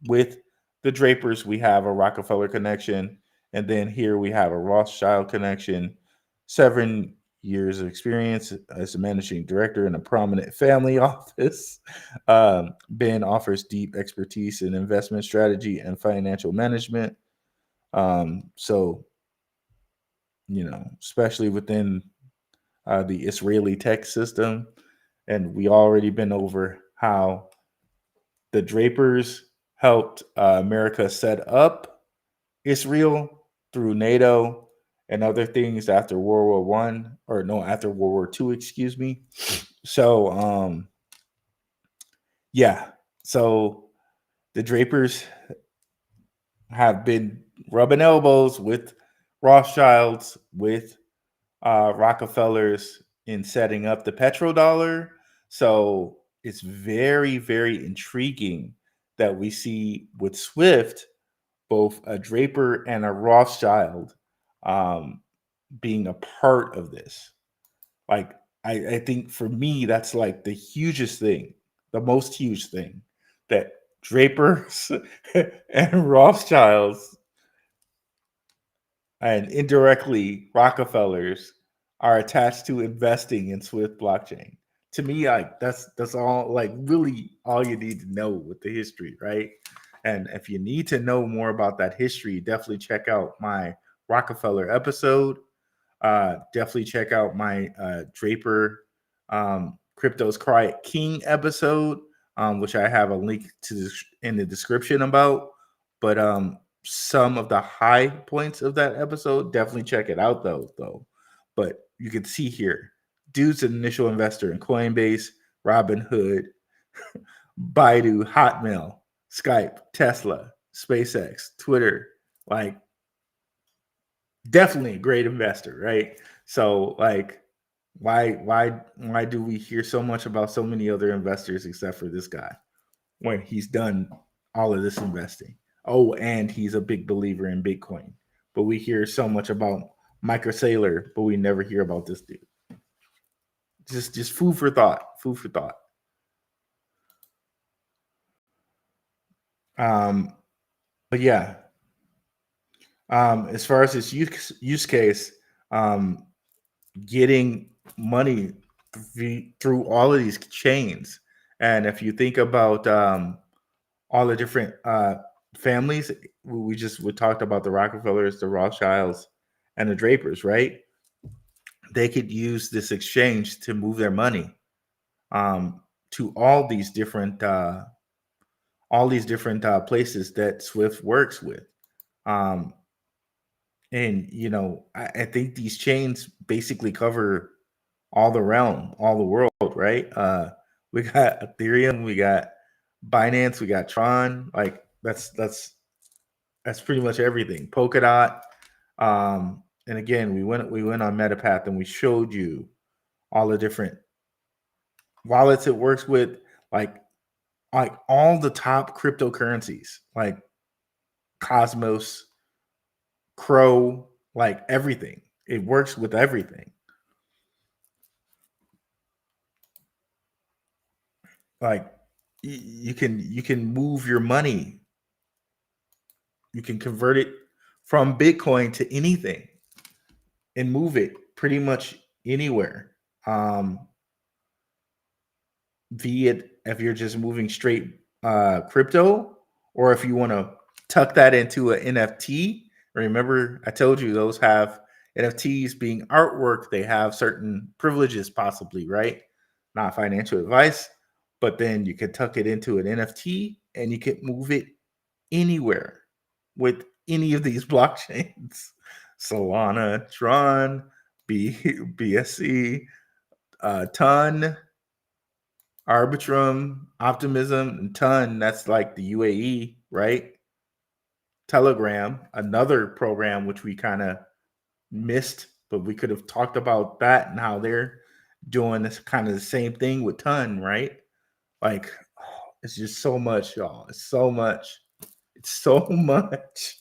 with the Drapers, we have a Rockefeller connection. And then here we have a Rothschild connection. 7 years of experience as a managing director in a prominent family office. Ben offers deep expertise in investment strategy and financial management. So, especially within the Israeli tech system. And we already been over how the Drapers helped America set up Israel through NATO and other things after World War after World War II, excuse me. So, so the Drapers have been rubbing elbows with Rothschilds, with Rockefellers in setting up the petrodollar. So it's very, very intriguing that we see with SWIFT both a Draper and a Rothschild being a part of this. Like, I think for me, that's like the hugest thing, the most huge thing, that Drapers and Rothschilds and indirectly Rockefellers are attached to investing in Swift blockchain. To me, like that's all, like really all you need to know with the history, right? And if you need to know more about that history, definitely check out my Rockefeller episode. Definitely check out my Draper Crypto's Quiet King episode, which I have a link to in the description about. But some of the high points of that episode, definitely check it out though. But you can see here, dude's an initial investor in Coinbase, Robinhood, Baidu, Hotmail, Skype, Tesla, SpaceX, Twitter, like definitely a great investor, right? So like why do we hear so much about so many other investors except for this guy when he's done all of this investing? Oh, and he's a big believer in Bitcoin. But we hear so much about Michael Saylor, but we never hear about this dude. Just food for thought. Food for thought. But yeah, As far as its use case, getting money through all of these chains. And if you think about all the different families, we talked about the Rockefellers, the Rothschilds, and the Drapers, right? They could use this exchange to move their money to all these different places that Swift works with. And I think these chains basically cover all the realm, all the world, right? We got Ethereum, we got Binance, we got Tron. Like that's pretty much everything. Polkadot. And again, we went on Metapath and we showed you all the different wallets it works with, like all the top cryptocurrencies, like Cosmos, Crow, like everything. It works with everything. Like you can move your money. You can convert it from Bitcoin to anything and move it pretty much anywhere. Be it if you're just moving straight crypto, or if you want to tuck that into an NFT. Remember, I told you those have NFTs being artwork. They have certain privileges, possibly, right? Not financial advice, but then you can tuck it into an NFT and you can move it anywhere with any of these blockchains. Solana, Tron, BSC, Ton, Arbitrum, Optimism, and Ton. That's like the UAE, right? Telegram, another program which we kind of missed, but we could have talked about that and how they're doing this kind of the same thing with Ton, right? Like, it's just so much, y'all. It's so much. It's so much.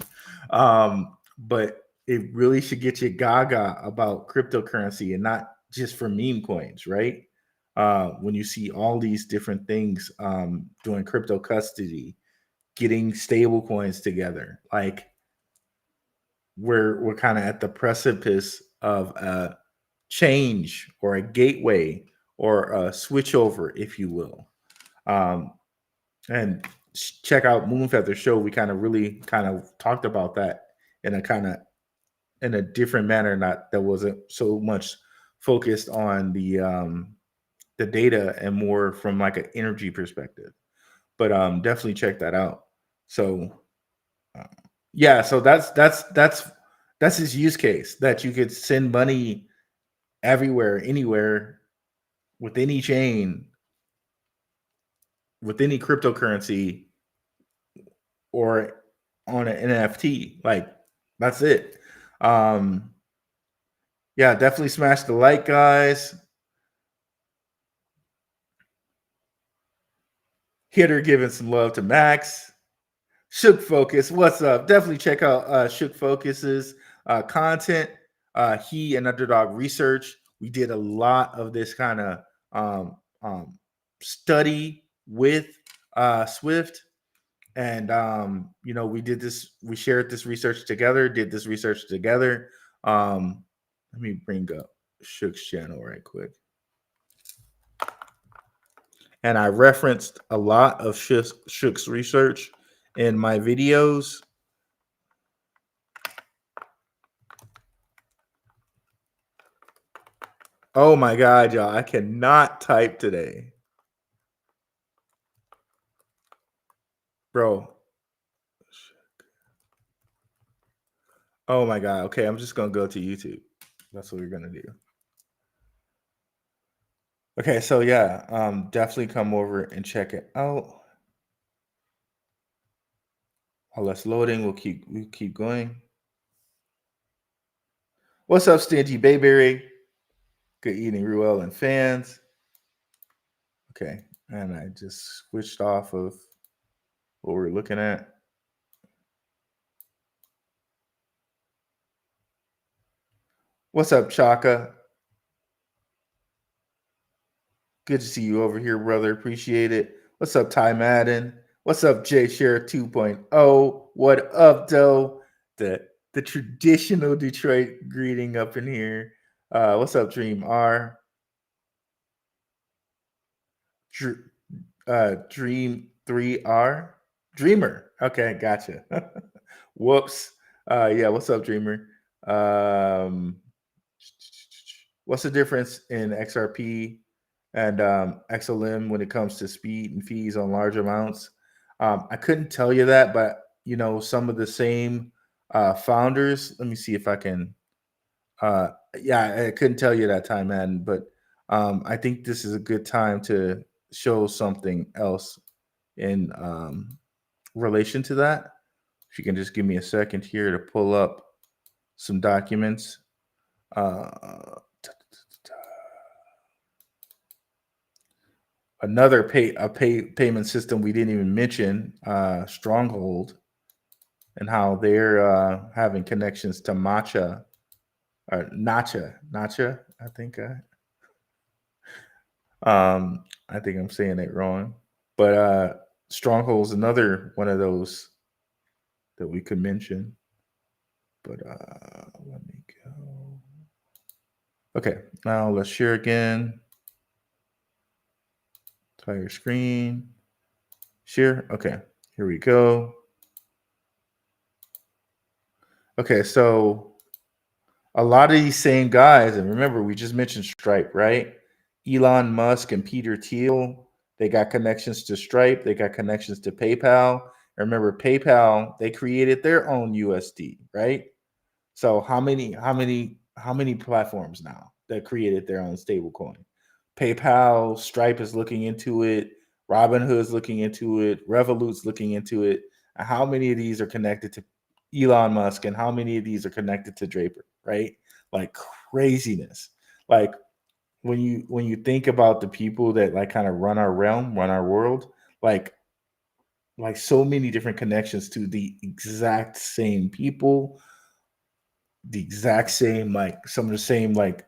But it really should get you gaga about cryptocurrency and not just for meme coins, right? When you see all these different things doing crypto custody, getting stable coins together, like we're kind of at the precipice of a change or a gateway or a switchover, if you will. And check out Moonfeather Show. We really talked about that in a different manner, not that wasn't so much focused on the data and more from like an energy perspective. But definitely check that out. So yeah, so that's his use case, that you could send money everywhere, anywhere, with any chain, with any cryptocurrency, or on an NFT. Like, that's it. Yeah, definitely smash the like, guys. Hitter giving some love to Max. Shook Focus, what's up? Definitely check out Shook Focus's content. He and Underdog Research. We did a lot of this kind of study with Swift. And we did this, we shared this research together, did this research together. Let me bring up Shook's channel right quick. And I referenced a lot of Shook's research in my videos. Oh my God, y'all, I cannot type today. Bro. Oh my God. Okay, I'm just going to go to YouTube. That's what we're going to do. Okay, so yeah, definitely come over and check it out. While that's loading, we'll keep going. What's up, Stingy Bayberry? Good evening, Ruel and fans. Okay, and I just switched off of what we're looking at. What's up, Chaka? Good to see you over here, brother. Appreciate it. What's up, Ty Madden? What's up, J Share 2.0? What up, Doe? The the traditional Detroit greeting up in here. What's up, Dream R? Dream 3R? Dreamer. Okay, gotcha. Whoops. Yeah, what's up, Dreamer? What's the difference in XRP and XLM when it comes to speed and fees on large amounts? I couldn't tell you that, but some of the same founders. Let me see if I can. Yeah, I couldn't tell you that time, man. But I think this is a good time to show something else in relation to that. If you can just give me a second here to pull up some documents. Another payment system we didn't even mention, Stronghold, and how they're having connections to Matcha or Nacha. I think I'm saying it wrong, but Stronghold's another one of those that we could mention. But let me go. Okay, now let's share again. Entire screen. Share. Okay, here we go. Okay, so a lot of these same guys, and remember, we just mentioned Stripe, right? Elon Musk and Peter Thiel, they got connections to Stripe, they got connections to PayPal. And remember, PayPal, they created their own USD, right? So how many platforms now that created their own stablecoin? PayPal, Stripe is looking into it, Robinhood is looking into it, Revolut's looking into it. And how many of these are connected to Elon Musk, and how many of these are connected to Draper, right? Like craziness. Like when you think about the people that like kind of run our realm, run our world, like so many different connections to the exact same people, the exact same, like some of the same like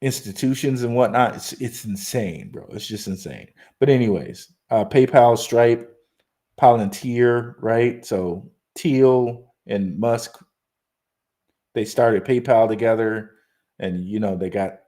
institutions and whatnot. It's insane, bro. It's just insane. But anyways, PayPal, Stripe, Palantir, right? So Thiel and Musk, they started PayPal together, and they got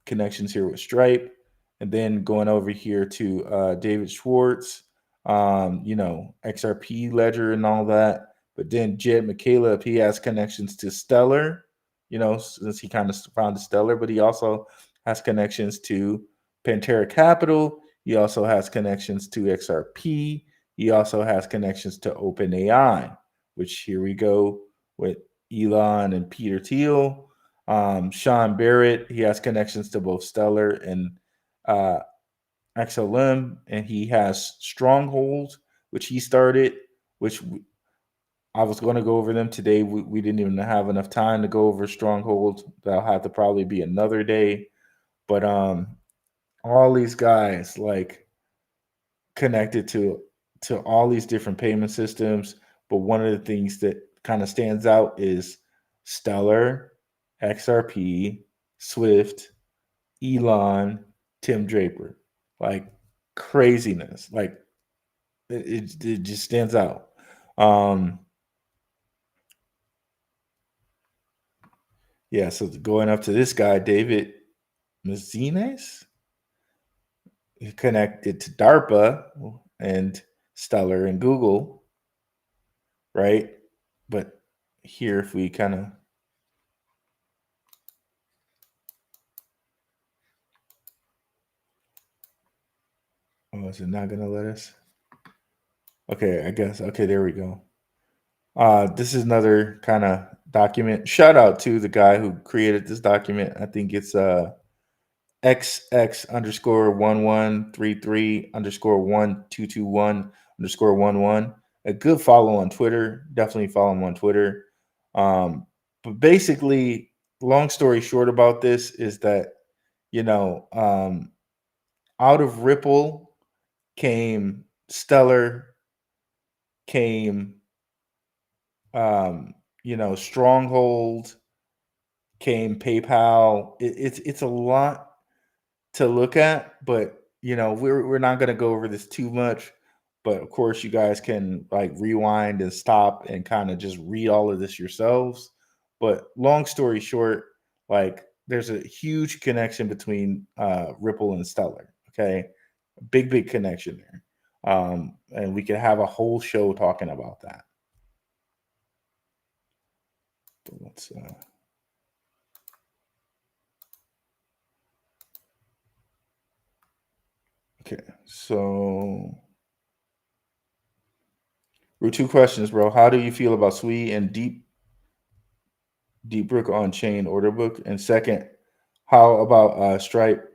connections here with Stripe, and then going over here to David Schwartz, XRP Ledger and all that. But then Jed McCaleb, he has connections to Stellar, since he kind of founded Stellar, but he also has connections to Pantera Capital. He also has connections to XRP. He also has connections to OpenAI, which here we go with Elon and Peter Thiel. Sean Barrett, he has connections to both Stellar and XLM, and he has Stronghold, which he started, which I was going to go over them today. We didn't even have enough time to go over Stronghold. That'll have to probably be another day. But all these guys like connected to all these different payment systems. But one of the things that kind of stands out is Stellar, XRP, Swift, Elon, Tim Draper. Like craziness. Like it just stands out. Yeah, so going up to this guy, David Mazines, he connected to DARPA and Stellar and Google, right? But here, if we kind of is it not going to let us? Okay, I guess. Okay, there we go. This is another kind of document. Shout out to the guy who created this document. I think it's XX_1133_1221_11. A good follow on Twitter. Definitely follow him on Twitter. But basically, long story short about this is that, out of Ripple came Stellar, came, Stronghold, came PayPal. It's a lot to look at, but we're not going to go over this too much. but of course, you guys can like rewind and stop and kind of just read all of this yourselves. But long story short, like there's a huge connection between Ripple and Stellar. Okay, big connection there, and we could have a whole show talking about that. But let's. Okay, so we're two questions, bro. How do you feel about SWE and Deep on chain order book? And second, how about Stripe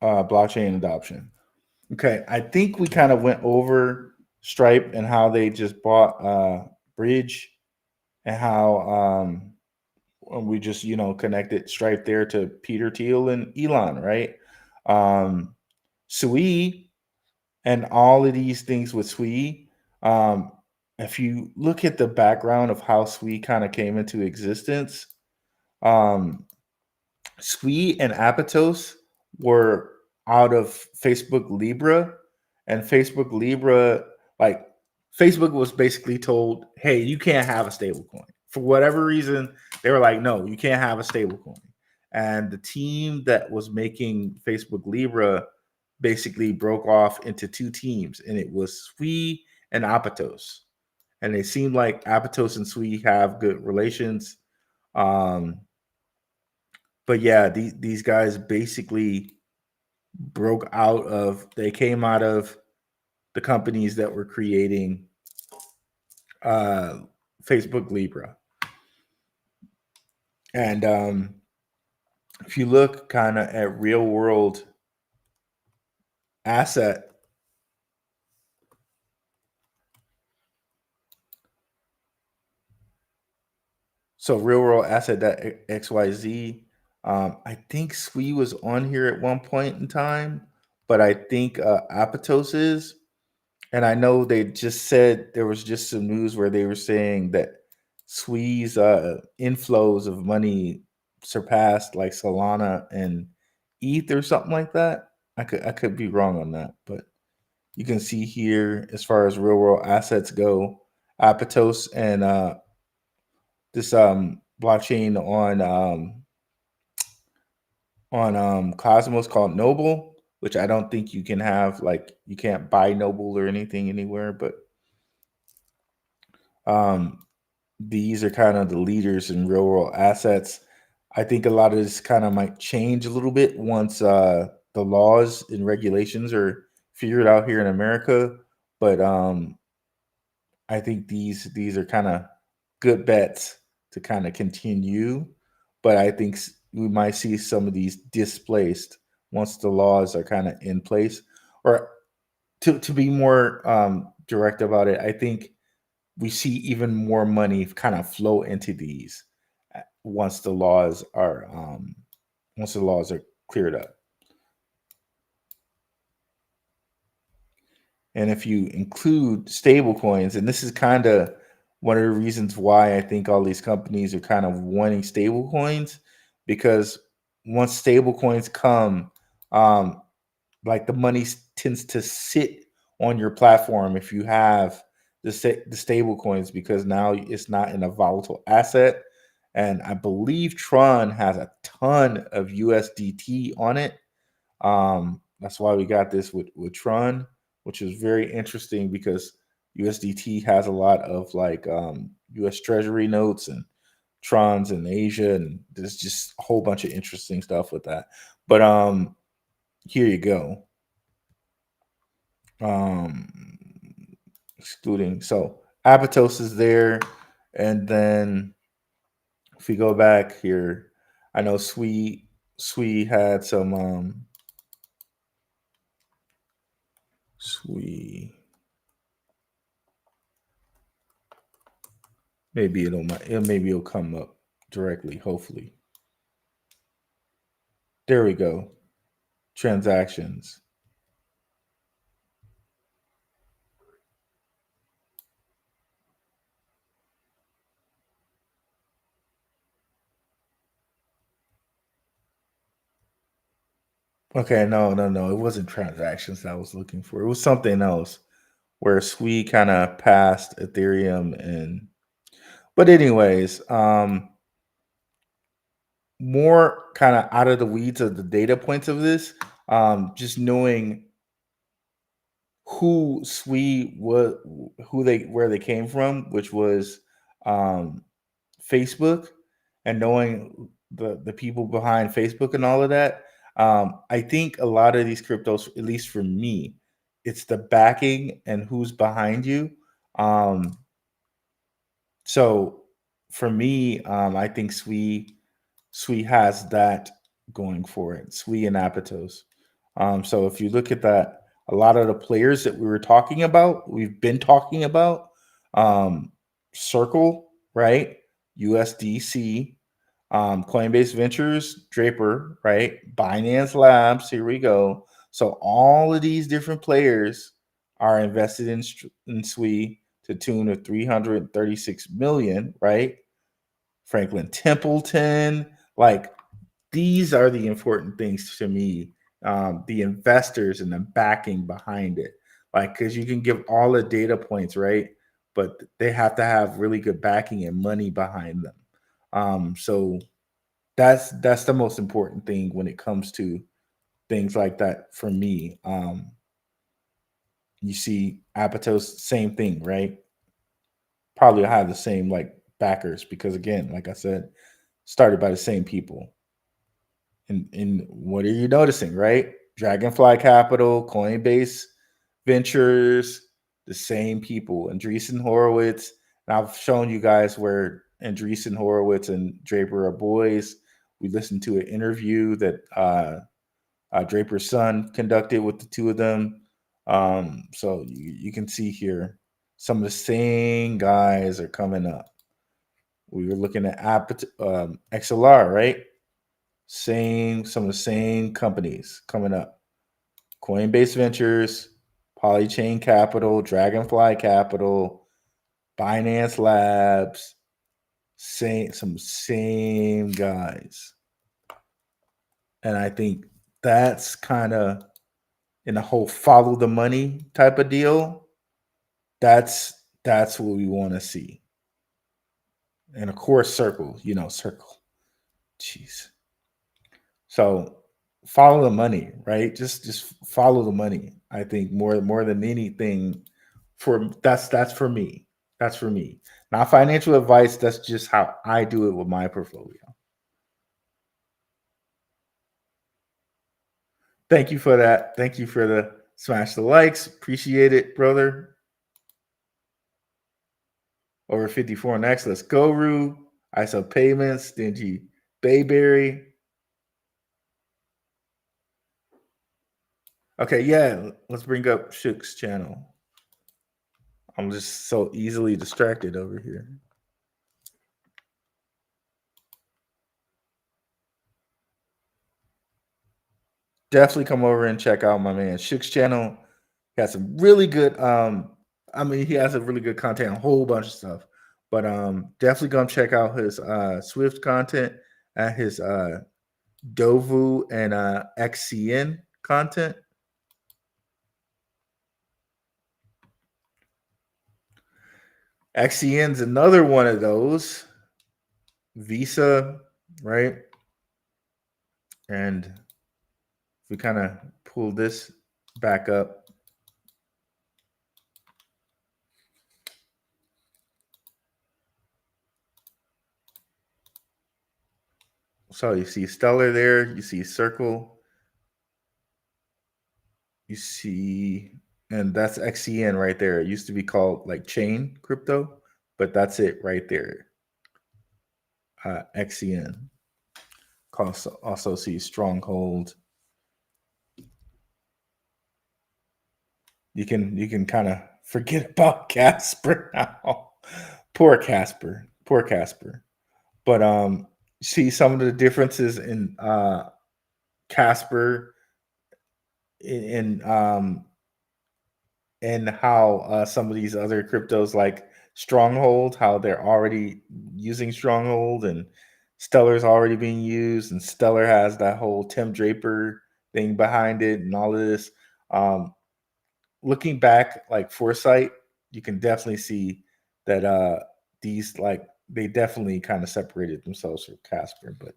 blockchain adoption? Okay, I think we kind of went over Stripe and how they just bought Bridge and how we just connected Stripe there to Peter Thiel and Elon, right? SWE and all of these things with SWE. If you look at the background of how SWE kind of came into existence, um, SWE and Apatos were out of Facebook Libra, and Facebook Libra, like Facebook was basically told, "Hey, you can't have a stablecoin." For whatever reason, they were like, "No, you can't have a stablecoin." And the team that was making Facebook Libra basically broke off into two teams, and it was SWE and Apatos. And it seemed like Apatos and SWE have good relations. Um, but yeah, these guys basically broke out of, they came out of the companies that were creating uh, Facebook Libra. And if you look kind of at real world asset, so real world asset XYZ, I think SWE was on here at one point in time, but I think Apatos is. And I know they just said there was just some news where they were saying that SWE's inflows of money surpassed like Solana and ETH or something like that. I could be wrong on that, but you can see here as far as real world assets go, Apatos and this blockchain on Cosmos called Noble, which I don't think you can have, like you can't buy Noble or anything anywhere, but um these are kind of the leaders in real world assets. I think a lot of this kind of might change a little bit once the laws and regulations are figured out here in America. But I think these are kind of good bets to kind of continue. But I think we might see some of these displaced once the laws are kind of in place. Or to be more direct about it, I think we see even more money kind of flow into these once the laws are cleared up. And if you include stable coins, and this is kind of one of the reasons why I think all these companies are kind of wanting stable coins, because once stable coins come, um, like the money tends to sit on your platform if you have the stable coins, because now it's not in a volatile asset. And I believe Tron has a ton of USDT on it. That's why we got this with Tron, which is very interesting because USDT has a lot of like US Treasury notes and Trons in Asia, and there's just a whole bunch of interesting stuff with that. But here you go. Excluding, so Apatos is there, and then if we go back here, I know SWE had some SWE, maybe it'll come up directly, hopefully. There we go. Transactions. Okay, no. It wasn't transactions that I was looking for. It was something else. where SWE kind of passed Ethereum. And but anyways, more kind of out of the weeds of the data points of this, just knowing who SWE was, where they came from, which was um, Facebook, and knowing the people behind Facebook and all of that. I think a lot of these cryptos, at least for me, it's the backing and who's behind you. Um, so for me, I think SWE has that going for it. SWE and Apatos. So if you look at that, a lot of the players that we've been talking about, um, Circle, right? USDC, Coinbase Ventures, Draper, right? Binance Labs, here we go. So all of these different players are invested in SWE to tune of 336 million, right? Franklin Templeton, like these are the important things to me. The investors and the backing behind it, like because you can give all the data points, right? But they have to have really good backing and money behind them. So that's the most important thing when it comes to things like that for me. You see Apatos, same thing, right? Probably have the same like backers because again, like I said, started by the same people. And what are you noticing, right? Dragonfly Capital, Coinbase Ventures, the same people. Andreessen Horowitz. And I've shown you guys where Andreessen Horowitz and Draper are boys. We listened to an interview that Draper's son conducted with the two of them. So you can see here some of the same guys are coming up. We were looking at XLR, right? Some of the same companies coming up. Coinbase Ventures, Polychain Capital, Dragonfly Capital, Binance Labs, same guys. And I think that's kind of in the whole follow the money type of deal. That's what we want to see. And of course, Circle. Jeez. So follow the money, right? Just follow the money. I think more than anything, that's for me. That's for me. Not financial advice. That's just how I do it with my portfolio. Thank you for that. Thank you for the smash the likes. Appreciate it, brother. Over 54 next. Let's go, Rue. ISO payments, stingy Bayberry. Okay, yeah, let's bring up Shook's channel. I'm just so easily distracted over here. Definitely come over and check out my man Shook's channel. He has some really good he has a really good content, a whole bunch of stuff. But definitely go check out his Swift content and his Dovu and XCN content. XCN's another one of those. Visa, right? And if we kind of pull this back up, so you see Stellar there, you see Circle, you see, and that's XCN right there. It used to be called like Chain Crypto, but that's it right there. XCN. Also see Stronghold. You can kind of forget about Casper now. Poor Casper. But see some of the differences in Casper in and how some of these other cryptos like Stronghold, how they're already using Stronghold, and Stellar's already being used, and Stellar has that whole Tim Draper thing behind it and all of this. looking back, like foresight, you can definitely see that these like they definitely kind of separated themselves from Casper, but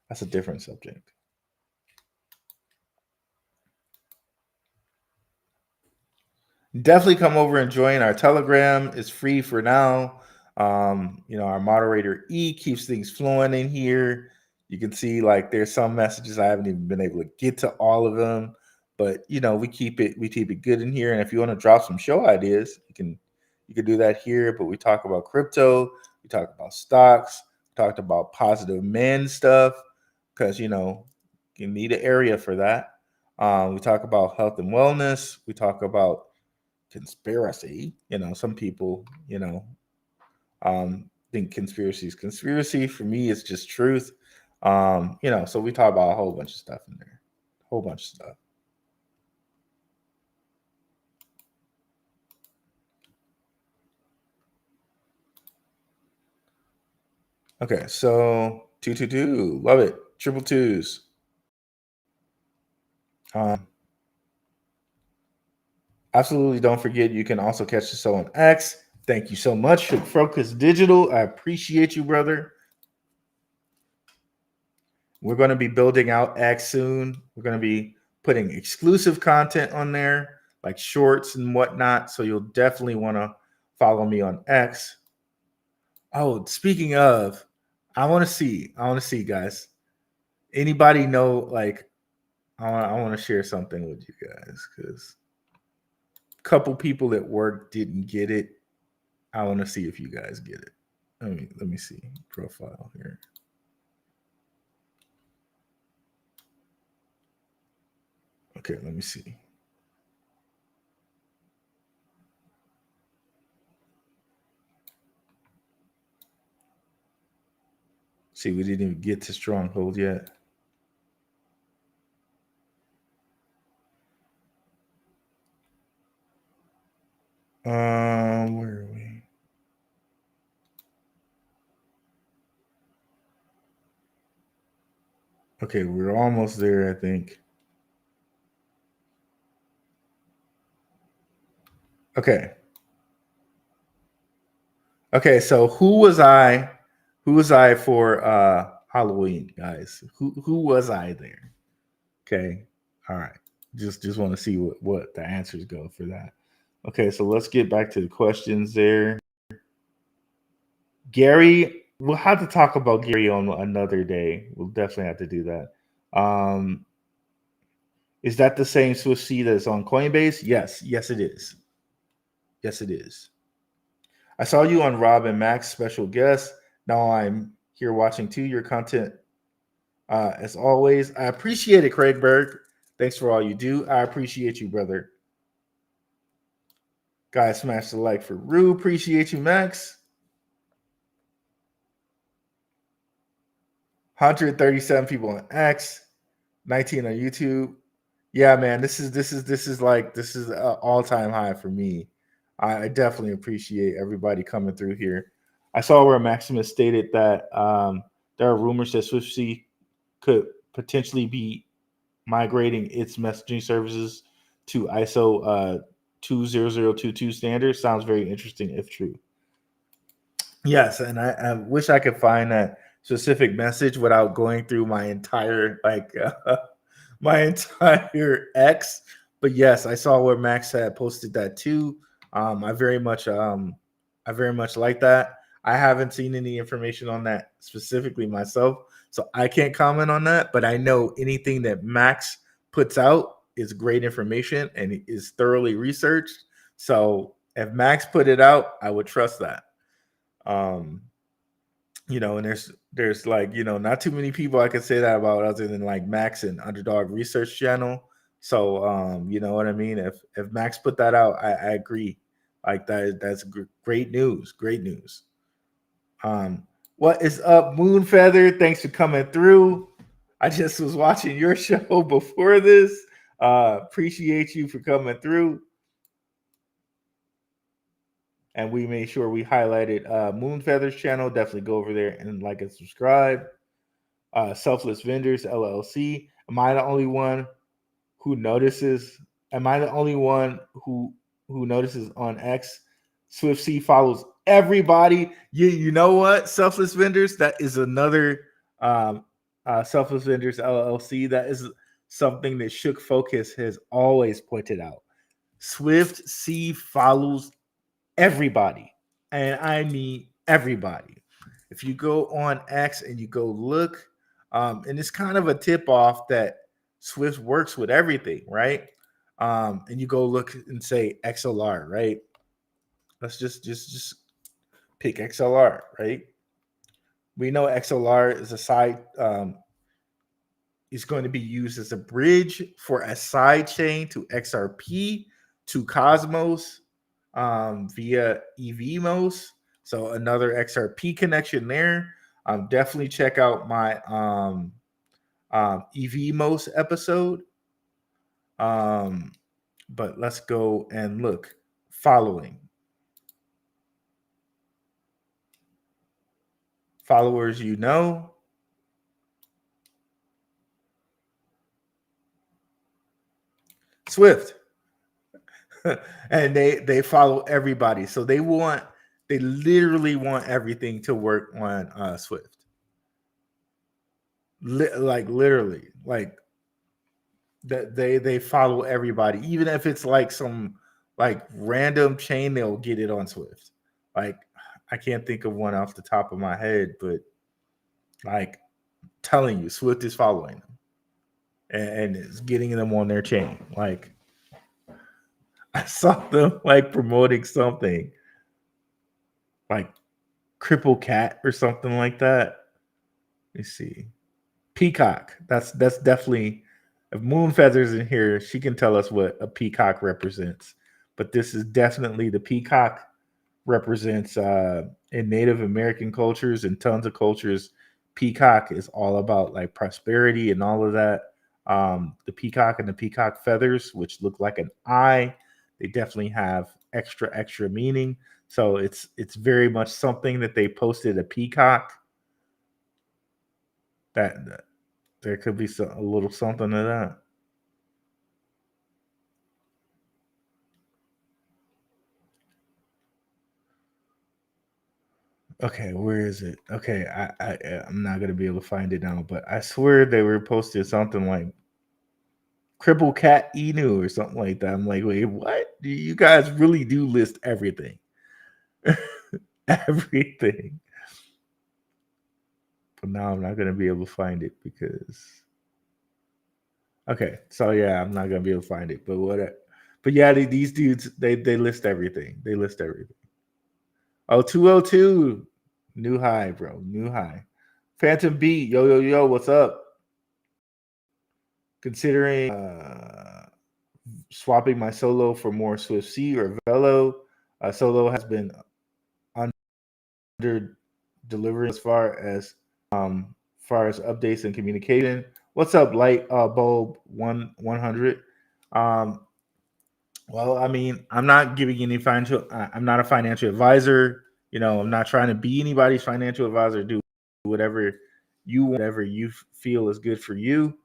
that's a different subject. Definitely come over and join our Telegram. It's free for now. Our moderator E keeps things flowing in here. You can see like there's some messages I haven't even been able to get to all of them, but we keep it good in here. And if you want to drop some show ideas, you can do that here. But we talk about crypto, we talk about stocks, we talked about positive men stuff because you need an area for that. We talk about health and wellness. We talk about conspiracy. Some people, think conspiracy for me is just truth. So we talk about a whole bunch of stuff in there. A whole bunch of stuff. Okay, so 222, love it. Triple twos. Absolutely don't forget you can also catch the show on X. Thank you so much, Focus Digital. I appreciate you, brother. We're going to be building out X soon. We're going to be putting exclusive content on there, like shorts and whatnot. So you'll definitely want to follow me on X. Oh, speaking of, I want to see, guys. Anybody know, like, I want to share something with you guys because a couple people at work didn't get it. I want to see if you guys get it. Let me see profile here. Okay, let me see. See, we didn't even get to Stronghold yet. Where are we? Okay, we're almost there, I think. Okay. Okay, so who was I? Who was I for Halloween, guys? Who was I there? Okay. All right. Just want to see what the answers go for that. Okay, so let's get back to the questions there. Gary, we'll have to talk about Gary on another day. We'll definitely have to do that. Is that the same SWFT that's on Coinbase? Yes, it is. Yes, it is. I saw you on Rob and Max special guest. Now I'm here watching too. Your content, as always. I appreciate it, Craig Berg. Thanks for all you do. I appreciate you, brother. Guys, smash the like for Rue. Appreciate you, Max. 137 people on X, 19 on YouTube. Yeah, man, this is an all-time high for me. I definitely appreciate everybody coming through here. I saw where Maximus stated that there are rumors that SWFT could potentially be migrating its messaging services to ISO 20022 standards. Sounds very interesting if true. Yes, and I wish I could find that specific message without going through my entire my entire X. But yes, I saw where Max had posted that too. I very much like that. I haven't seen any information on that specifically myself, so I can't comment on that. But I know anything that Max puts out is great information and is thoroughly researched. So if Max put it out, I would trust that. And there's like, not too many people I can say that about other than like Max and Underdog Research Channel. So you know what I mean? If Max put that out, I agree. Like that's great news. Great news. What is up, Moonfeather? Thanks for coming through. I just was watching your show before this. Appreciate you for coming through. And we made sure we highlighted Moonfeather's channel. Definitely go over there and like and subscribe. Selfless Vendors LLC. Am I the only one who notices am I the only one who notices on X? SWFT follows everybody. You know what? Selfless vendors. That is another Selfless Vendors LLC. That is something that Shook Focus has always pointed out. SWFT follows everybody, and I mean everybody. If you go on X and you go look, and it's kind of a tip off that Swift works with everything, right? And you go look and say XLR, right? Let's just pick XLR, right? We know XLR is a side is going to be used as a bridge for a side chain to XRP to Cosmos via EVMOS. So another XRP connection there. Definitely check out my EVMOS episode. But let's go and look. Following. Followers you know. Swift. And they follow everybody. So they literally want everything to work on Swift. Literally. Like that they follow everybody. Even if it's like some like random chain, they'll get it on Swift. Like I can't think of one off the top of my head, but like telling you, Swift is following them and is getting them on their chain. Like I saw them like promoting something like Cripple Cat or something like that. Let me see. Peacock. That's definitely, if Moon Feathers in here, she can tell us what a peacock represents. But this is definitely the peacock represents in Native American cultures and tons of cultures. Peacock is all about like prosperity and all of that. The peacock and the peacock feathers, which look like an eye, they definitely have extra meaning. So it's very much something that they posted a peacock. That there could be a little something to that. Okay, where is it? Okay, I'm not gonna be able to find it now, but I swear they were posted something like Cripple Cat Inu or something like that. I'm like, wait, what? You guys really do list everything. Everything. But now I'm not gonna be able to find it because okay, so yeah, I'm not gonna be able to find it. But what? But yeah, these dudes they list everything. They list everything. Oh, 202. New high, bro. New high. Phantom Beat. Yo. What's up? Considering swapping my solo for more Swift C or Velo. Solo has been under delivering as far as updates and communication. What's up, Light Bulb 100? Well, I mean, I'm not giving any financial. I'm not a financial advisor. You know, I'm not trying to be anybody's financial advisor. Do whatever you feel is good for you.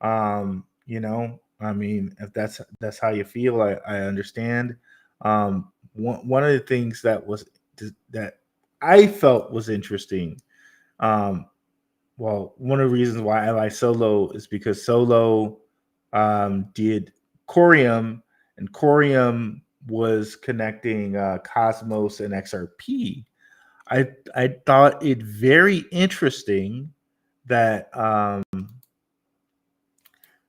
You know, I mean, if that's how you feel, I understand. One of the things that I felt was interesting. Well, one of the reasons why I like Solo is because Solo did Corium, and Corium was connecting Cosmos and XRP. I thought it very interesting that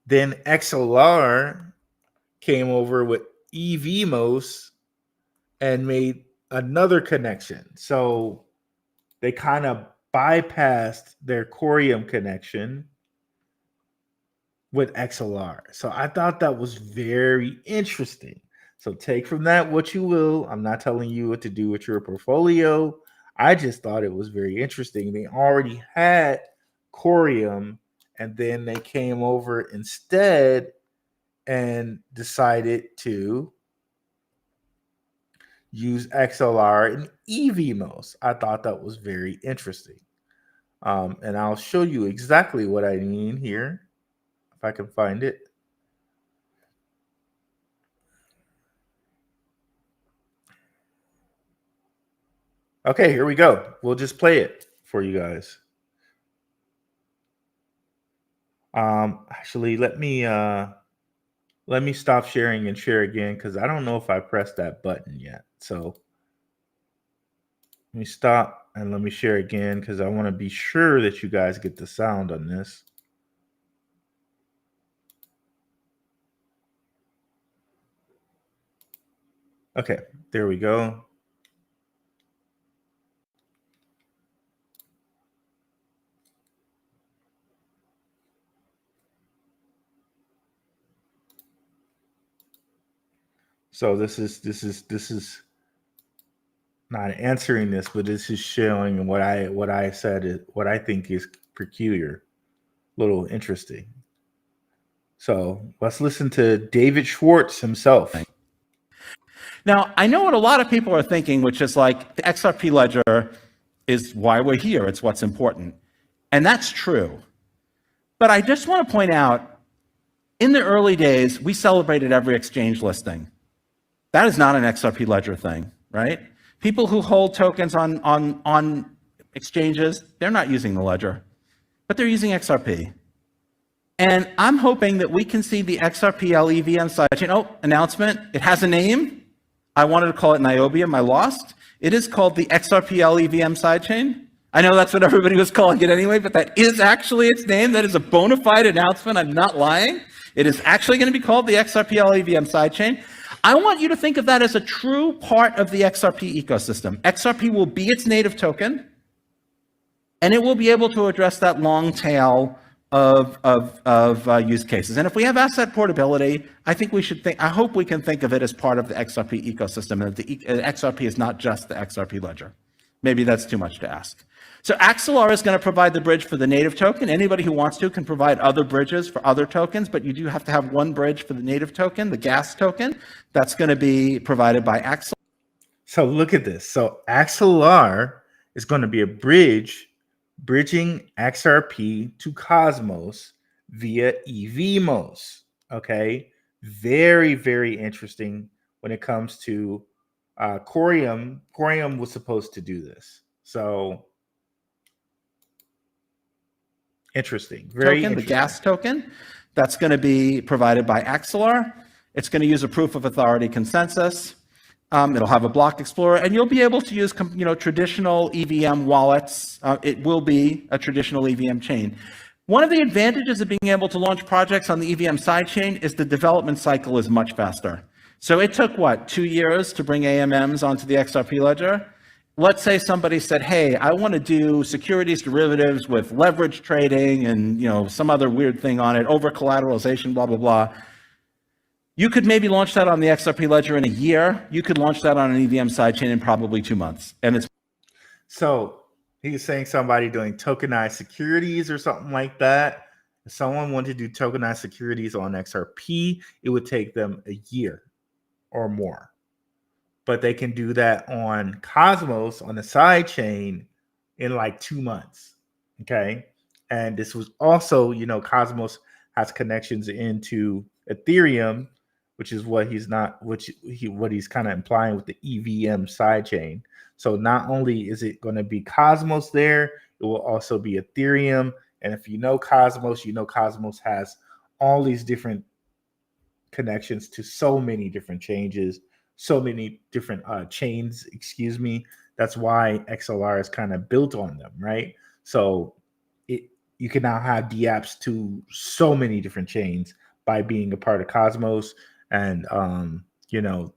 then XLR came over with EVMOS and made another connection. So they kind of bypassed their Corium connection with XLR. So I thought that was very interesting. So take from that what you will. I'm not telling you what to do with your portfolio. I just thought it was very interesting. They already had Corium, and then they came over instead and decided to use XLR and EVMOS. I thought that was very interesting. And I'll show you exactly what I mean here, if I can find it. Okay, here we go. We'll just play it for you guys. Actually, let me stop sharing and share again because I don't know if I pressed that button yet. So let me stop and let me share again because I want to be sure that you guys get the sound on this. Okay, there we go. So this is not answering this, but this is showing what I said is what I think is peculiar, a little interesting. So let's listen to David Schwartz himself. Now, I know what a lot of people are thinking, which is like the XRP ledger is why we're here. It's what's important. And that's true. But I just want to point out, in the early days, we celebrated every exchange listing. That is not an XRP ledger thing, right? People who hold tokens on exchanges, they're not using the ledger, but they're using XRP. And I'm hoping that we can see the XRP EVM sidechain announcement. It has a name. I wanted to call it Niobium. I lost. It is called the XRP EVM sidechain. I know that's what everybody was calling it anyway, but that is actually its name. That is a bona fide announcement. I'm not lying. It is actually going to be called the XRP EVM sidechain. I want you to think of that as a true part of the XRP ecosystem. XRP will be its native token, and it will be able to address that long tail of use cases. And if we have asset portability, I think we should think, I hope we can think of it as part of the XRP ecosystem, and that the XRP is not just the XRP ledger. Maybe that's too much to ask. So Axelar is going to provide the bridge for the native token. Anybody who wants to can provide other bridges for other tokens, but you do have to have one bridge for the native token, the gas token. That's going to be provided by Axelar. So look at this. So Axelar is going to be a bridging XRP to Cosmos via EVMOS. Okay. Very, very interesting when it comes to Corium. Corium was supposed to do this. So interesting. Very token, interesting. the gas token. That's going to be provided by Axelar. It's going to use a proof of authority consensus. It'll have a block explorer, and you'll be able to use traditional EVM wallets. It will be a traditional EVM chain. One of the advantages of being able to launch projects on the EVM sidechain is the development cycle is much faster. So it took, 2 years to bring AMMs onto the XRP ledger? Let's say somebody said, hey, I want to do securities derivatives with leverage trading and some other weird thing on it, over collateralization, blah, blah, blah. You could maybe launch that on the XRP ledger in a year. You could launch that on an EVM sidechain in probably 2 months. And it's so he's saying somebody doing tokenized securities or something like that. If someone wanted to do tokenized securities on XRP, it would take them a year or more. But they can do that on Cosmos on the side chain in like 2 months. Okay. And this was also, Cosmos has connections into Ethereum, which is what he's kind of implying with the EVM sidechain. So not only is it going to be Cosmos there, it will also be Ethereum. And if you know Cosmos has all these different connections to so many different chains. That's why XLR is kind of built on them, right? So you can now have dApps to so many different chains by being a part of Cosmos. And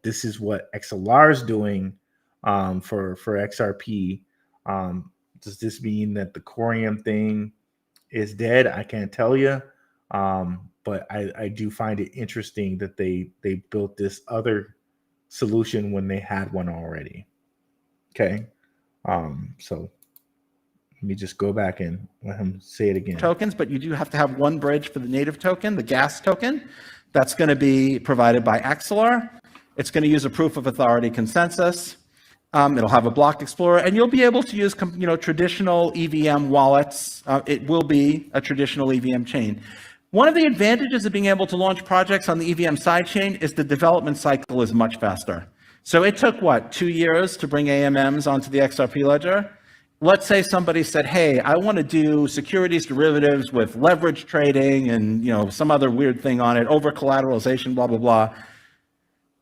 this is what XLR is doing for XRP. Does this mean that the Corium thing is dead? I can't tell you. But I do find it interesting that they built this other solution when they had one already. Okay. So let me just go back and let him say it again. Tokens, but you do have to have one bridge for the native token, the gas token. That's going to be provided by Axelar. It's going to use a proof of authority consensus. It'll have a block explorer, and you'll be able to use traditional EVM wallets. It will be a traditional EVM chain. One of the advantages of being able to launch projects on the EVM sidechain is the development cycle is much faster. So it took, what, 2 years to bring AMMs onto the XRP ledger? Let's say somebody said, hey, I want to do securities derivatives with leverage trading and some other weird thing on it, over collateralization, blah, blah, blah.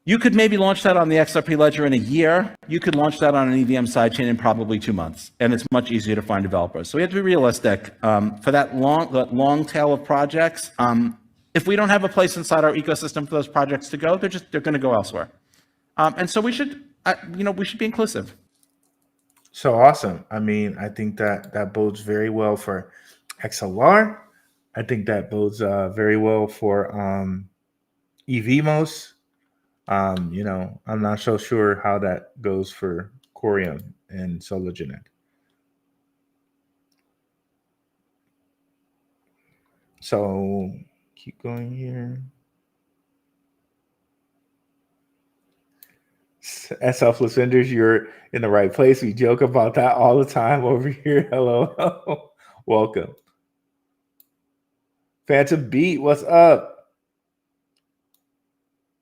You could maybe launch that on the XRP ledger in a year. You could launch that on an EVM sidechain in probably 2 months, and it's much easier to find developers. So we have to be realistic. For that long tail of projects, if we don't have a place inside our ecosystem for those projects to go, they're going to go elsewhere. And so we should be inclusive. So awesome. I mean, I think that bodes very well for XLR. I think that bodes very well for EVMOS. I'm not so sure how that goes for Corium and Sologenet. So keep going here. As selfless vendors, you're in the right place. We joke about that all the time over here. Hello. Welcome. Phantom Beat, what's up?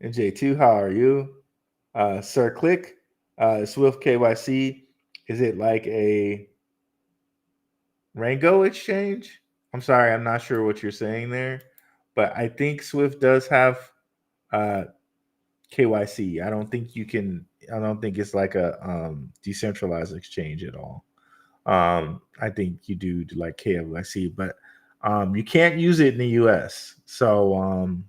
And J2, how are you? Sir Click, Swift KYC, is it like a Rango exchange? I'm sorry, I'm not sure what you're saying there, but I think Swift does have KYC. I don't think it's like a decentralized exchange at all. I think you do like KYC, but you can't use it in the US. So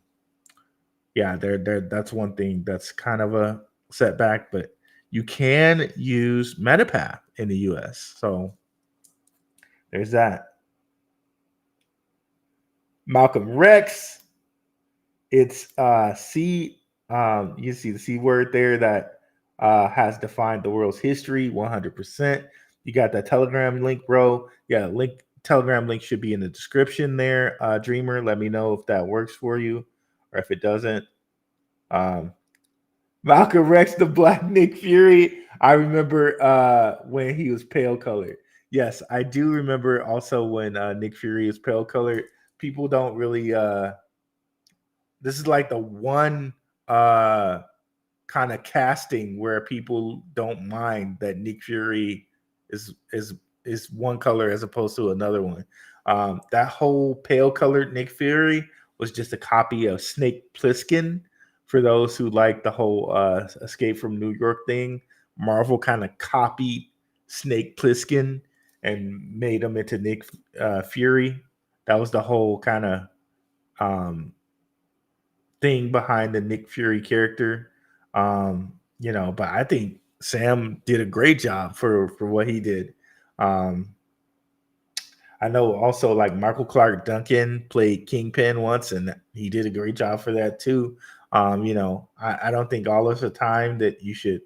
yeah, that's one thing that's kind of a setback, but you can use Metapath in the US. So there's that. Malcolm Rex, it's C. You see the C word there that has defined the world's history 100%. You got that Telegram link, bro. Yeah, Telegram link should be in the description there. Dreamer, let me know if that works for you or if it doesn't. Malcolm Rex, the Black Nick Fury. I remember when he was pale colored. Yes, I do remember also when Nick Fury is pale colored. People don't really. This is like the one kind of casting where people don't mind that Nick Fury is one color as opposed to another one. That whole pale colored Nick Fury was just a copy of Snake Plissken. For those who like the whole Escape from New York thing, Marvel kind of copied Snake Plissken and made him into Nick Fury. That was the whole kind of thing behind the Nick Fury character. But I think Sam did a great job for what he did. I know also like Michael Clark Duncan played Kingpin once, and he did a great job for that too. I don't think all of the time that you should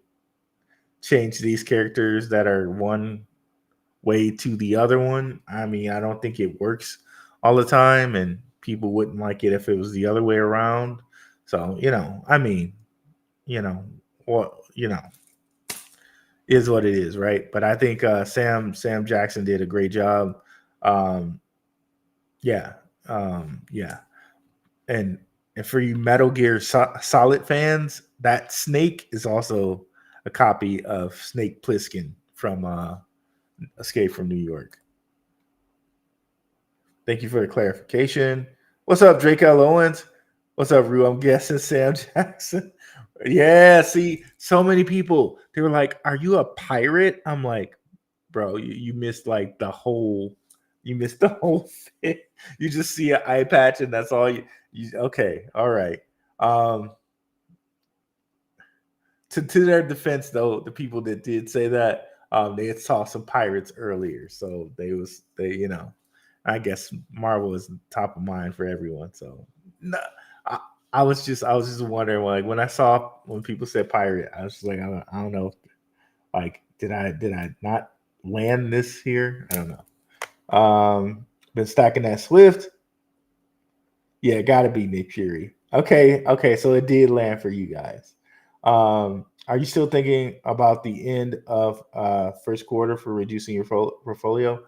change these characters that are one way to the other one. I mean, I don't think it works all the time, and people wouldn't like it if it was the other way around. So, is what it is, right? But I think Sam Jackson did a great job. And for you Metal Gear Solid fans, that Snake is also a copy of Snake Plissken from Escape from New York. Thank you for the clarification. What's up, Drake L. Owens? What's up, Rue? I'm guessing Sam Jackson. Yeah, see, so many people, they were like, are you a pirate? I'm like, bro, you missed like the whole, thing. You just see an eye patch and that's all you okay, all right. To their defense, though, the people that did say that, they had saw some pirates earlier. So I guess Marvel is top of mind for everyone. So no, I was just wondering, like when people said pirate, I was just like, I don't know, like did I not land this here? I don't know. Been stacking that Swift. Yeah, gotta be Nick Fury. Okay, so it did land for you guys. Are you still thinking about the end of first quarter for reducing your portfolio?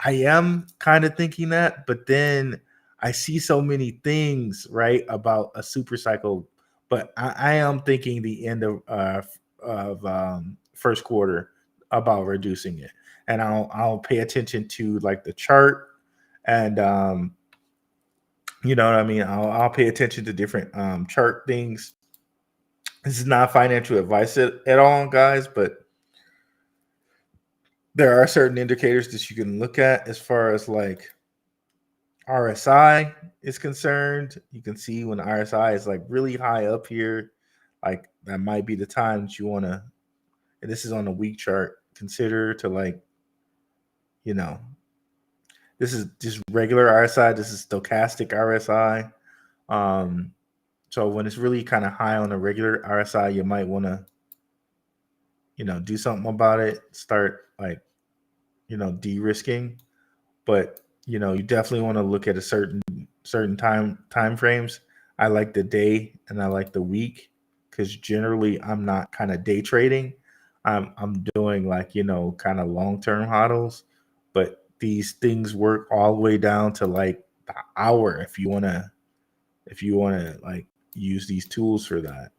I am kind of thinking that, but then I see so many things, right, about a super cycle. But I am thinking the end of first quarter about reducing it, and I'll pay attention to like the chart, and you know what I mean. I'll pay attention to different chart things. This is not financial advice at all, guys, but there are certain indicators that you can look at as far as like RSI is concerned. You can see when RSI is like really high up here, like that might be the time that you want to, and this is on a week chart, consider to like, you know, this is just regular RSI. This is stochastic RSI. So when it's really kind of high on a regular RSI, you might want to, you know, do something about it. Start like, you know, de-risking. But you know, you definitely want to look at a certain time frames. I like the day and I like the week because generally I'm not kind of day trading. I'm doing like, you know, kind of long-term hodls, but these things work all the way down to like the hour if you want to like use these tools for that.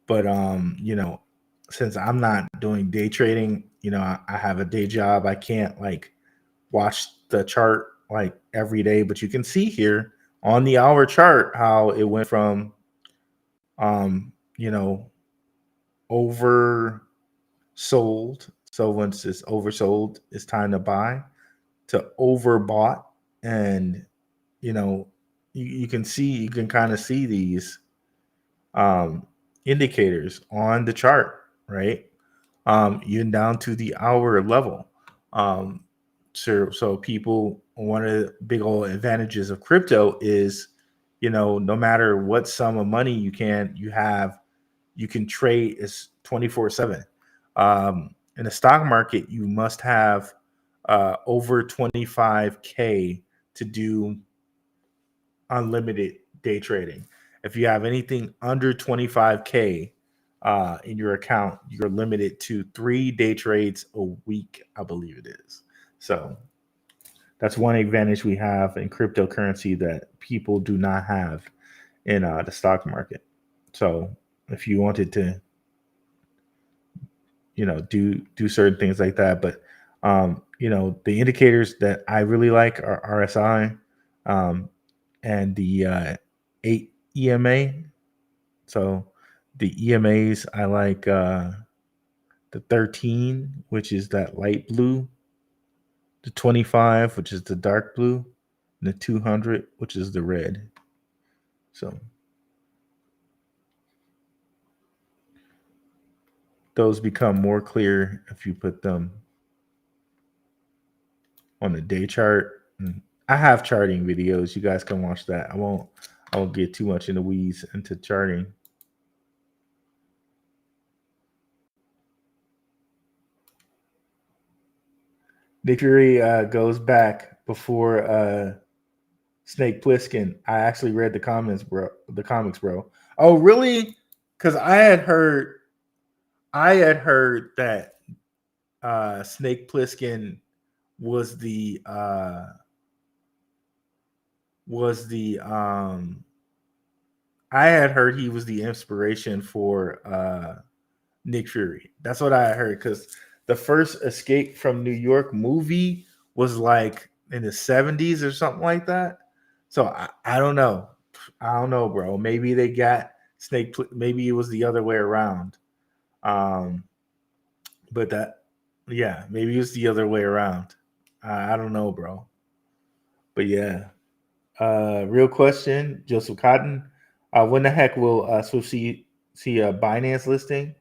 But you know, since I'm not doing day trading, you know, I have a day job. I can't like watch the chart like every day, but you can see here on the hour chart how it went from you know, oversold. So once it's oversold, it's time to buy, to overbought. And you know, you can kind of see these indicators on the chart, right? Even down to the hour level. So people, one of the big old advantages of crypto is, you know, no matter what sum of money you can trade is 24/7. In the stock market, you must have over 25K to do unlimited day trading. If you have anything under 25K in your account, you're limited to 3 day trades a week, I believe it is. So that's one advantage we have in cryptocurrency that people do not have in the stock market. So if you wanted to, you know, do certain things like that, but you know, the indicators that I really like are RSI and the 8 EMA. So the EMAs, I like the 13, which is that light blue, the 25, which is the dark blue, and the 200, which is the red. So those become more clear if you put them on the day chart. And I have charting videos. You guys can watch that. I won't get too much in the weeds into charting. Nick Fury goes back before Snake Plissken. I actually read the comics, bro. Oh, really? Because I had heard that Snake Plissken was the I had heard he was the inspiration for Nick Fury. That's what I heard, because the first Escape from New York movie was like in the 70s or something like that. So I don't know. I don't know, bro. Maybe they got maybe it was the other way around. But yeah, maybe it was the other way around. I don't know, bro. But yeah. Real question, Joseph Cotton. When the heck will SWIFT see a Binance listing?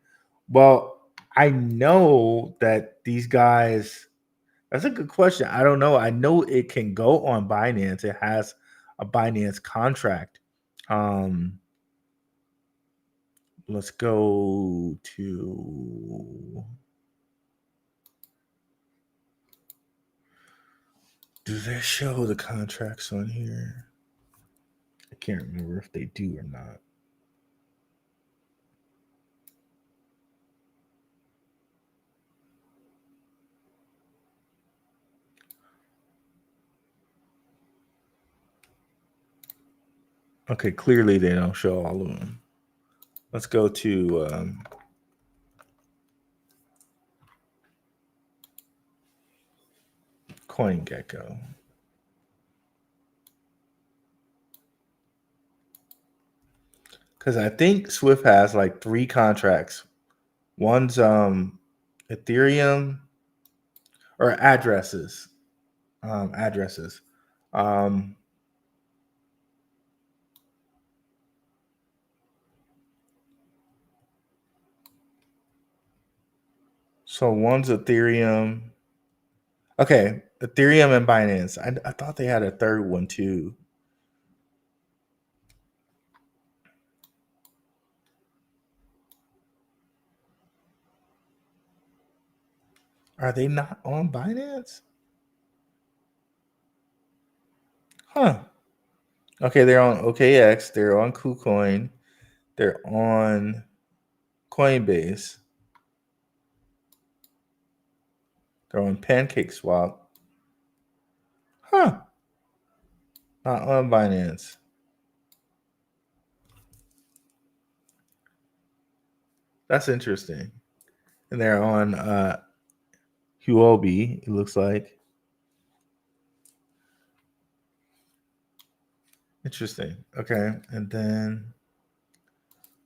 Well, I know that these guys. That's a good question. I don't know. I know it can go on Binance. It has a Binance contract. Let's go to. Do they show the contracts on here? I can't remember if they do or not. Okay, clearly they don't show all of them. Let's go to CoinGecko. Because I think Swift has like 3 contracts. One's Ethereum or addresses. Addresses. So one's Ethereum. Okay, Ethereum and Binance. I thought they had a third one too. Are they not on Binance? Huh. Okay, they're on OKX. They're on KuCoin. They're on Coinbase. They're on PancakeSwap. Huh. Not on Binance. That's interesting. And they're on Huobi, it looks like. Interesting. Okay. And then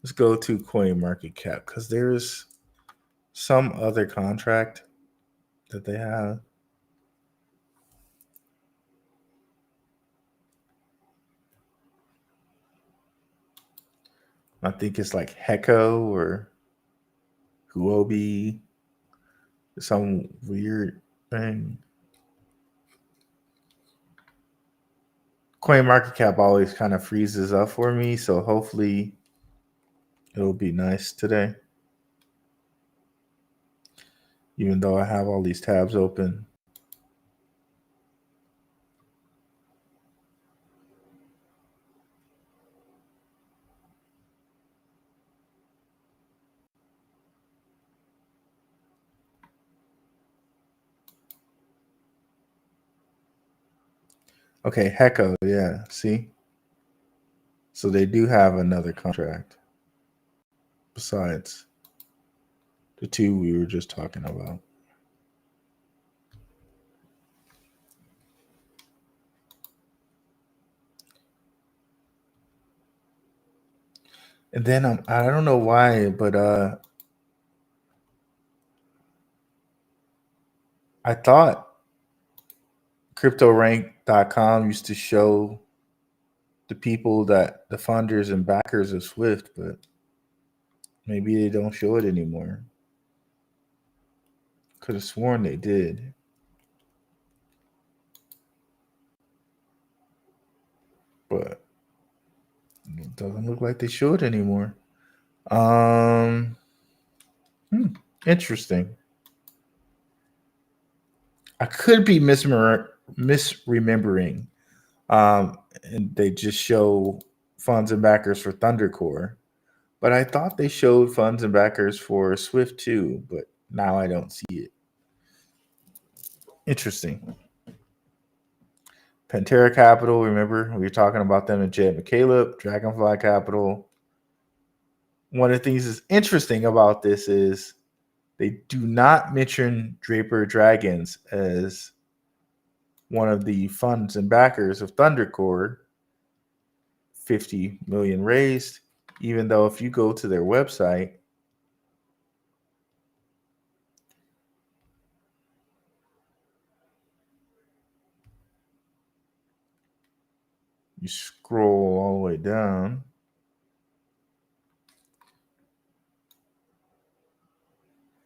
let's go to CoinMarketCap because there's some other contract that they have. I think it's like Hecko or Huobi, some weird thing. CoinMarketCap always kind of freezes up for me, so hopefully it'll be nice today. Even though I have all these tabs open. Okay, Hecko, yeah, see? So they do have another contract besides the 2 we were just talking about. And then I don't know why, but I thought CryptoRank.com used to show the people that the funders and backers of Swift, but maybe they don't show it anymore. Could have sworn they did. But it doesn't look like they show it anymore. Interesting. I could be misremembering. And they just show funds and backers for Thundercore. But I thought they showed funds and backers for Swift too, but now I don't see it. Interesting. Pantera Capital, remember we were talking about them in Jed McCaleb, Dragonfly Capital. One of the things that's interesting about this is they do not mention Draper Dragons as one of the funds and backers of Thundercore. 50 million raised, even though if you go to their website, you scroll all the way down,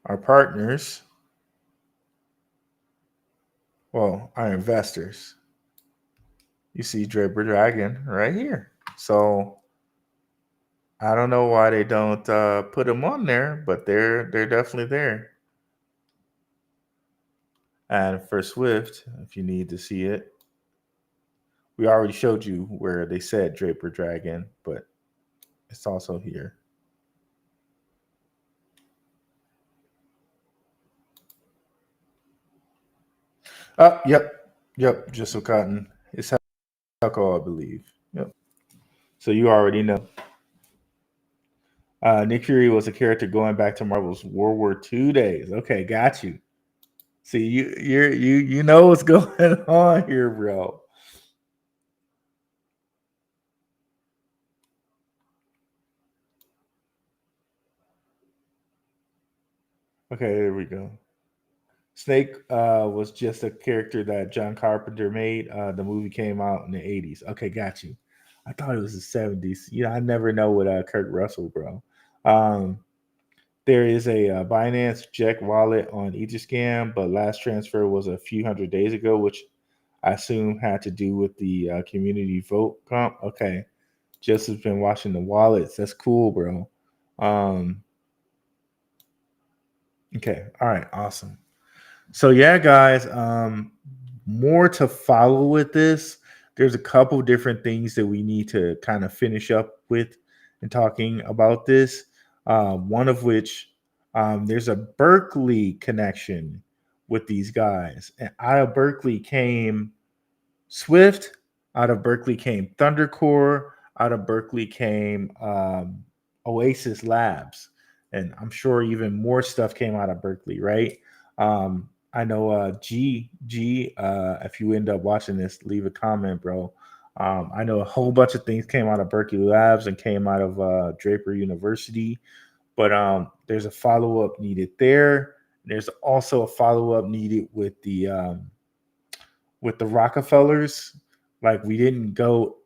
our partners, well, our investors, you see Draper Dragon right here. So I don't know why they don't put them on there, but they're definitely there. And for Swift, if you need to see it, we already showed you where they said Draper Dragon, but it's also here. Yep. Just so cotton. It's alcohol, I believe. Yep. So you already know. Nick Fury was a character going back to Marvel's World War II days. Okay, got you. See, you know what's going on here, bro. Okay, there we go. Snake was just a character that John Carpenter made. The movie came out in the 80s. Okay, got you. I thought it was the 70s. I never know with Kurt Russell, bro. Um, there is a Binance Jack wallet on Etherscan, but last transfer was a few hundred days ago, which I assume had to do with the community vote comp. Okay, just has been watching the wallets. That's cool, bro. Okay, all right, awesome. So yeah, guys, more to follow with this. There's a couple different things that we need to kind of finish up with and talking about this. One of which there's a Berkeley connection with these guys, and out of Berkeley came Swift. Out of Berkeley came Thundercore. Out of Berkeley came Oasis Labs, and I'm sure even more stuff came out of Berkeley, right? I know G, if you end up watching this, leave a comment, bro. I know a whole bunch of things came out of Berkeley Labs and came out of Draper University, but there's a follow-up needed there. There's also a follow-up needed with the Rockefellers. Like, we didn't go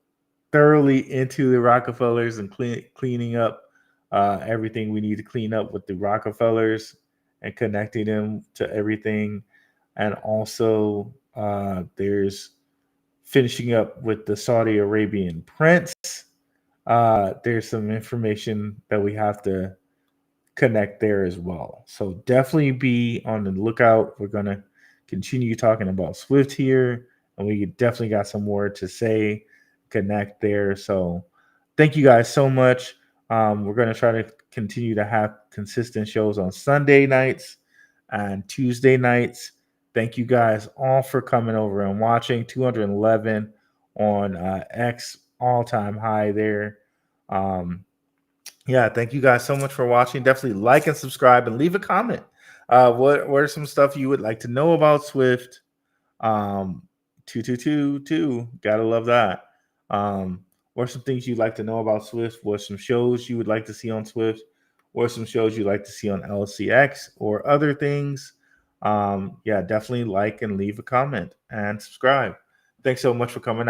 thoroughly into the Rockefellers and cleaning up everything we need to clean up with the Rockefellers and connecting them to everything. And also there's finishing up with the Saudi Arabian prince. There's some information that we have to connect there as well. So definitely be on the lookout. We're going to continue talking about Swift here, and we definitely got some more to say, connect there. So thank you guys so much. We're going to try to continue to have consistent shows on Sunday nights and Tuesday nights. Thank you guys all for coming over and watching. 211 on X, all-time high there. Yeah, thank you guys so much for watching. Definitely like and subscribe and leave a comment. What are some stuff you would like to know about Swift? 2222, gotta love that. What are some things you'd like to know about Swift? What are some shows you would like to see on Swift? What are some shows you'd like to see on LCX or other things? Yeah, definitely like and leave a comment and subscribe. Thanks so much for coming out.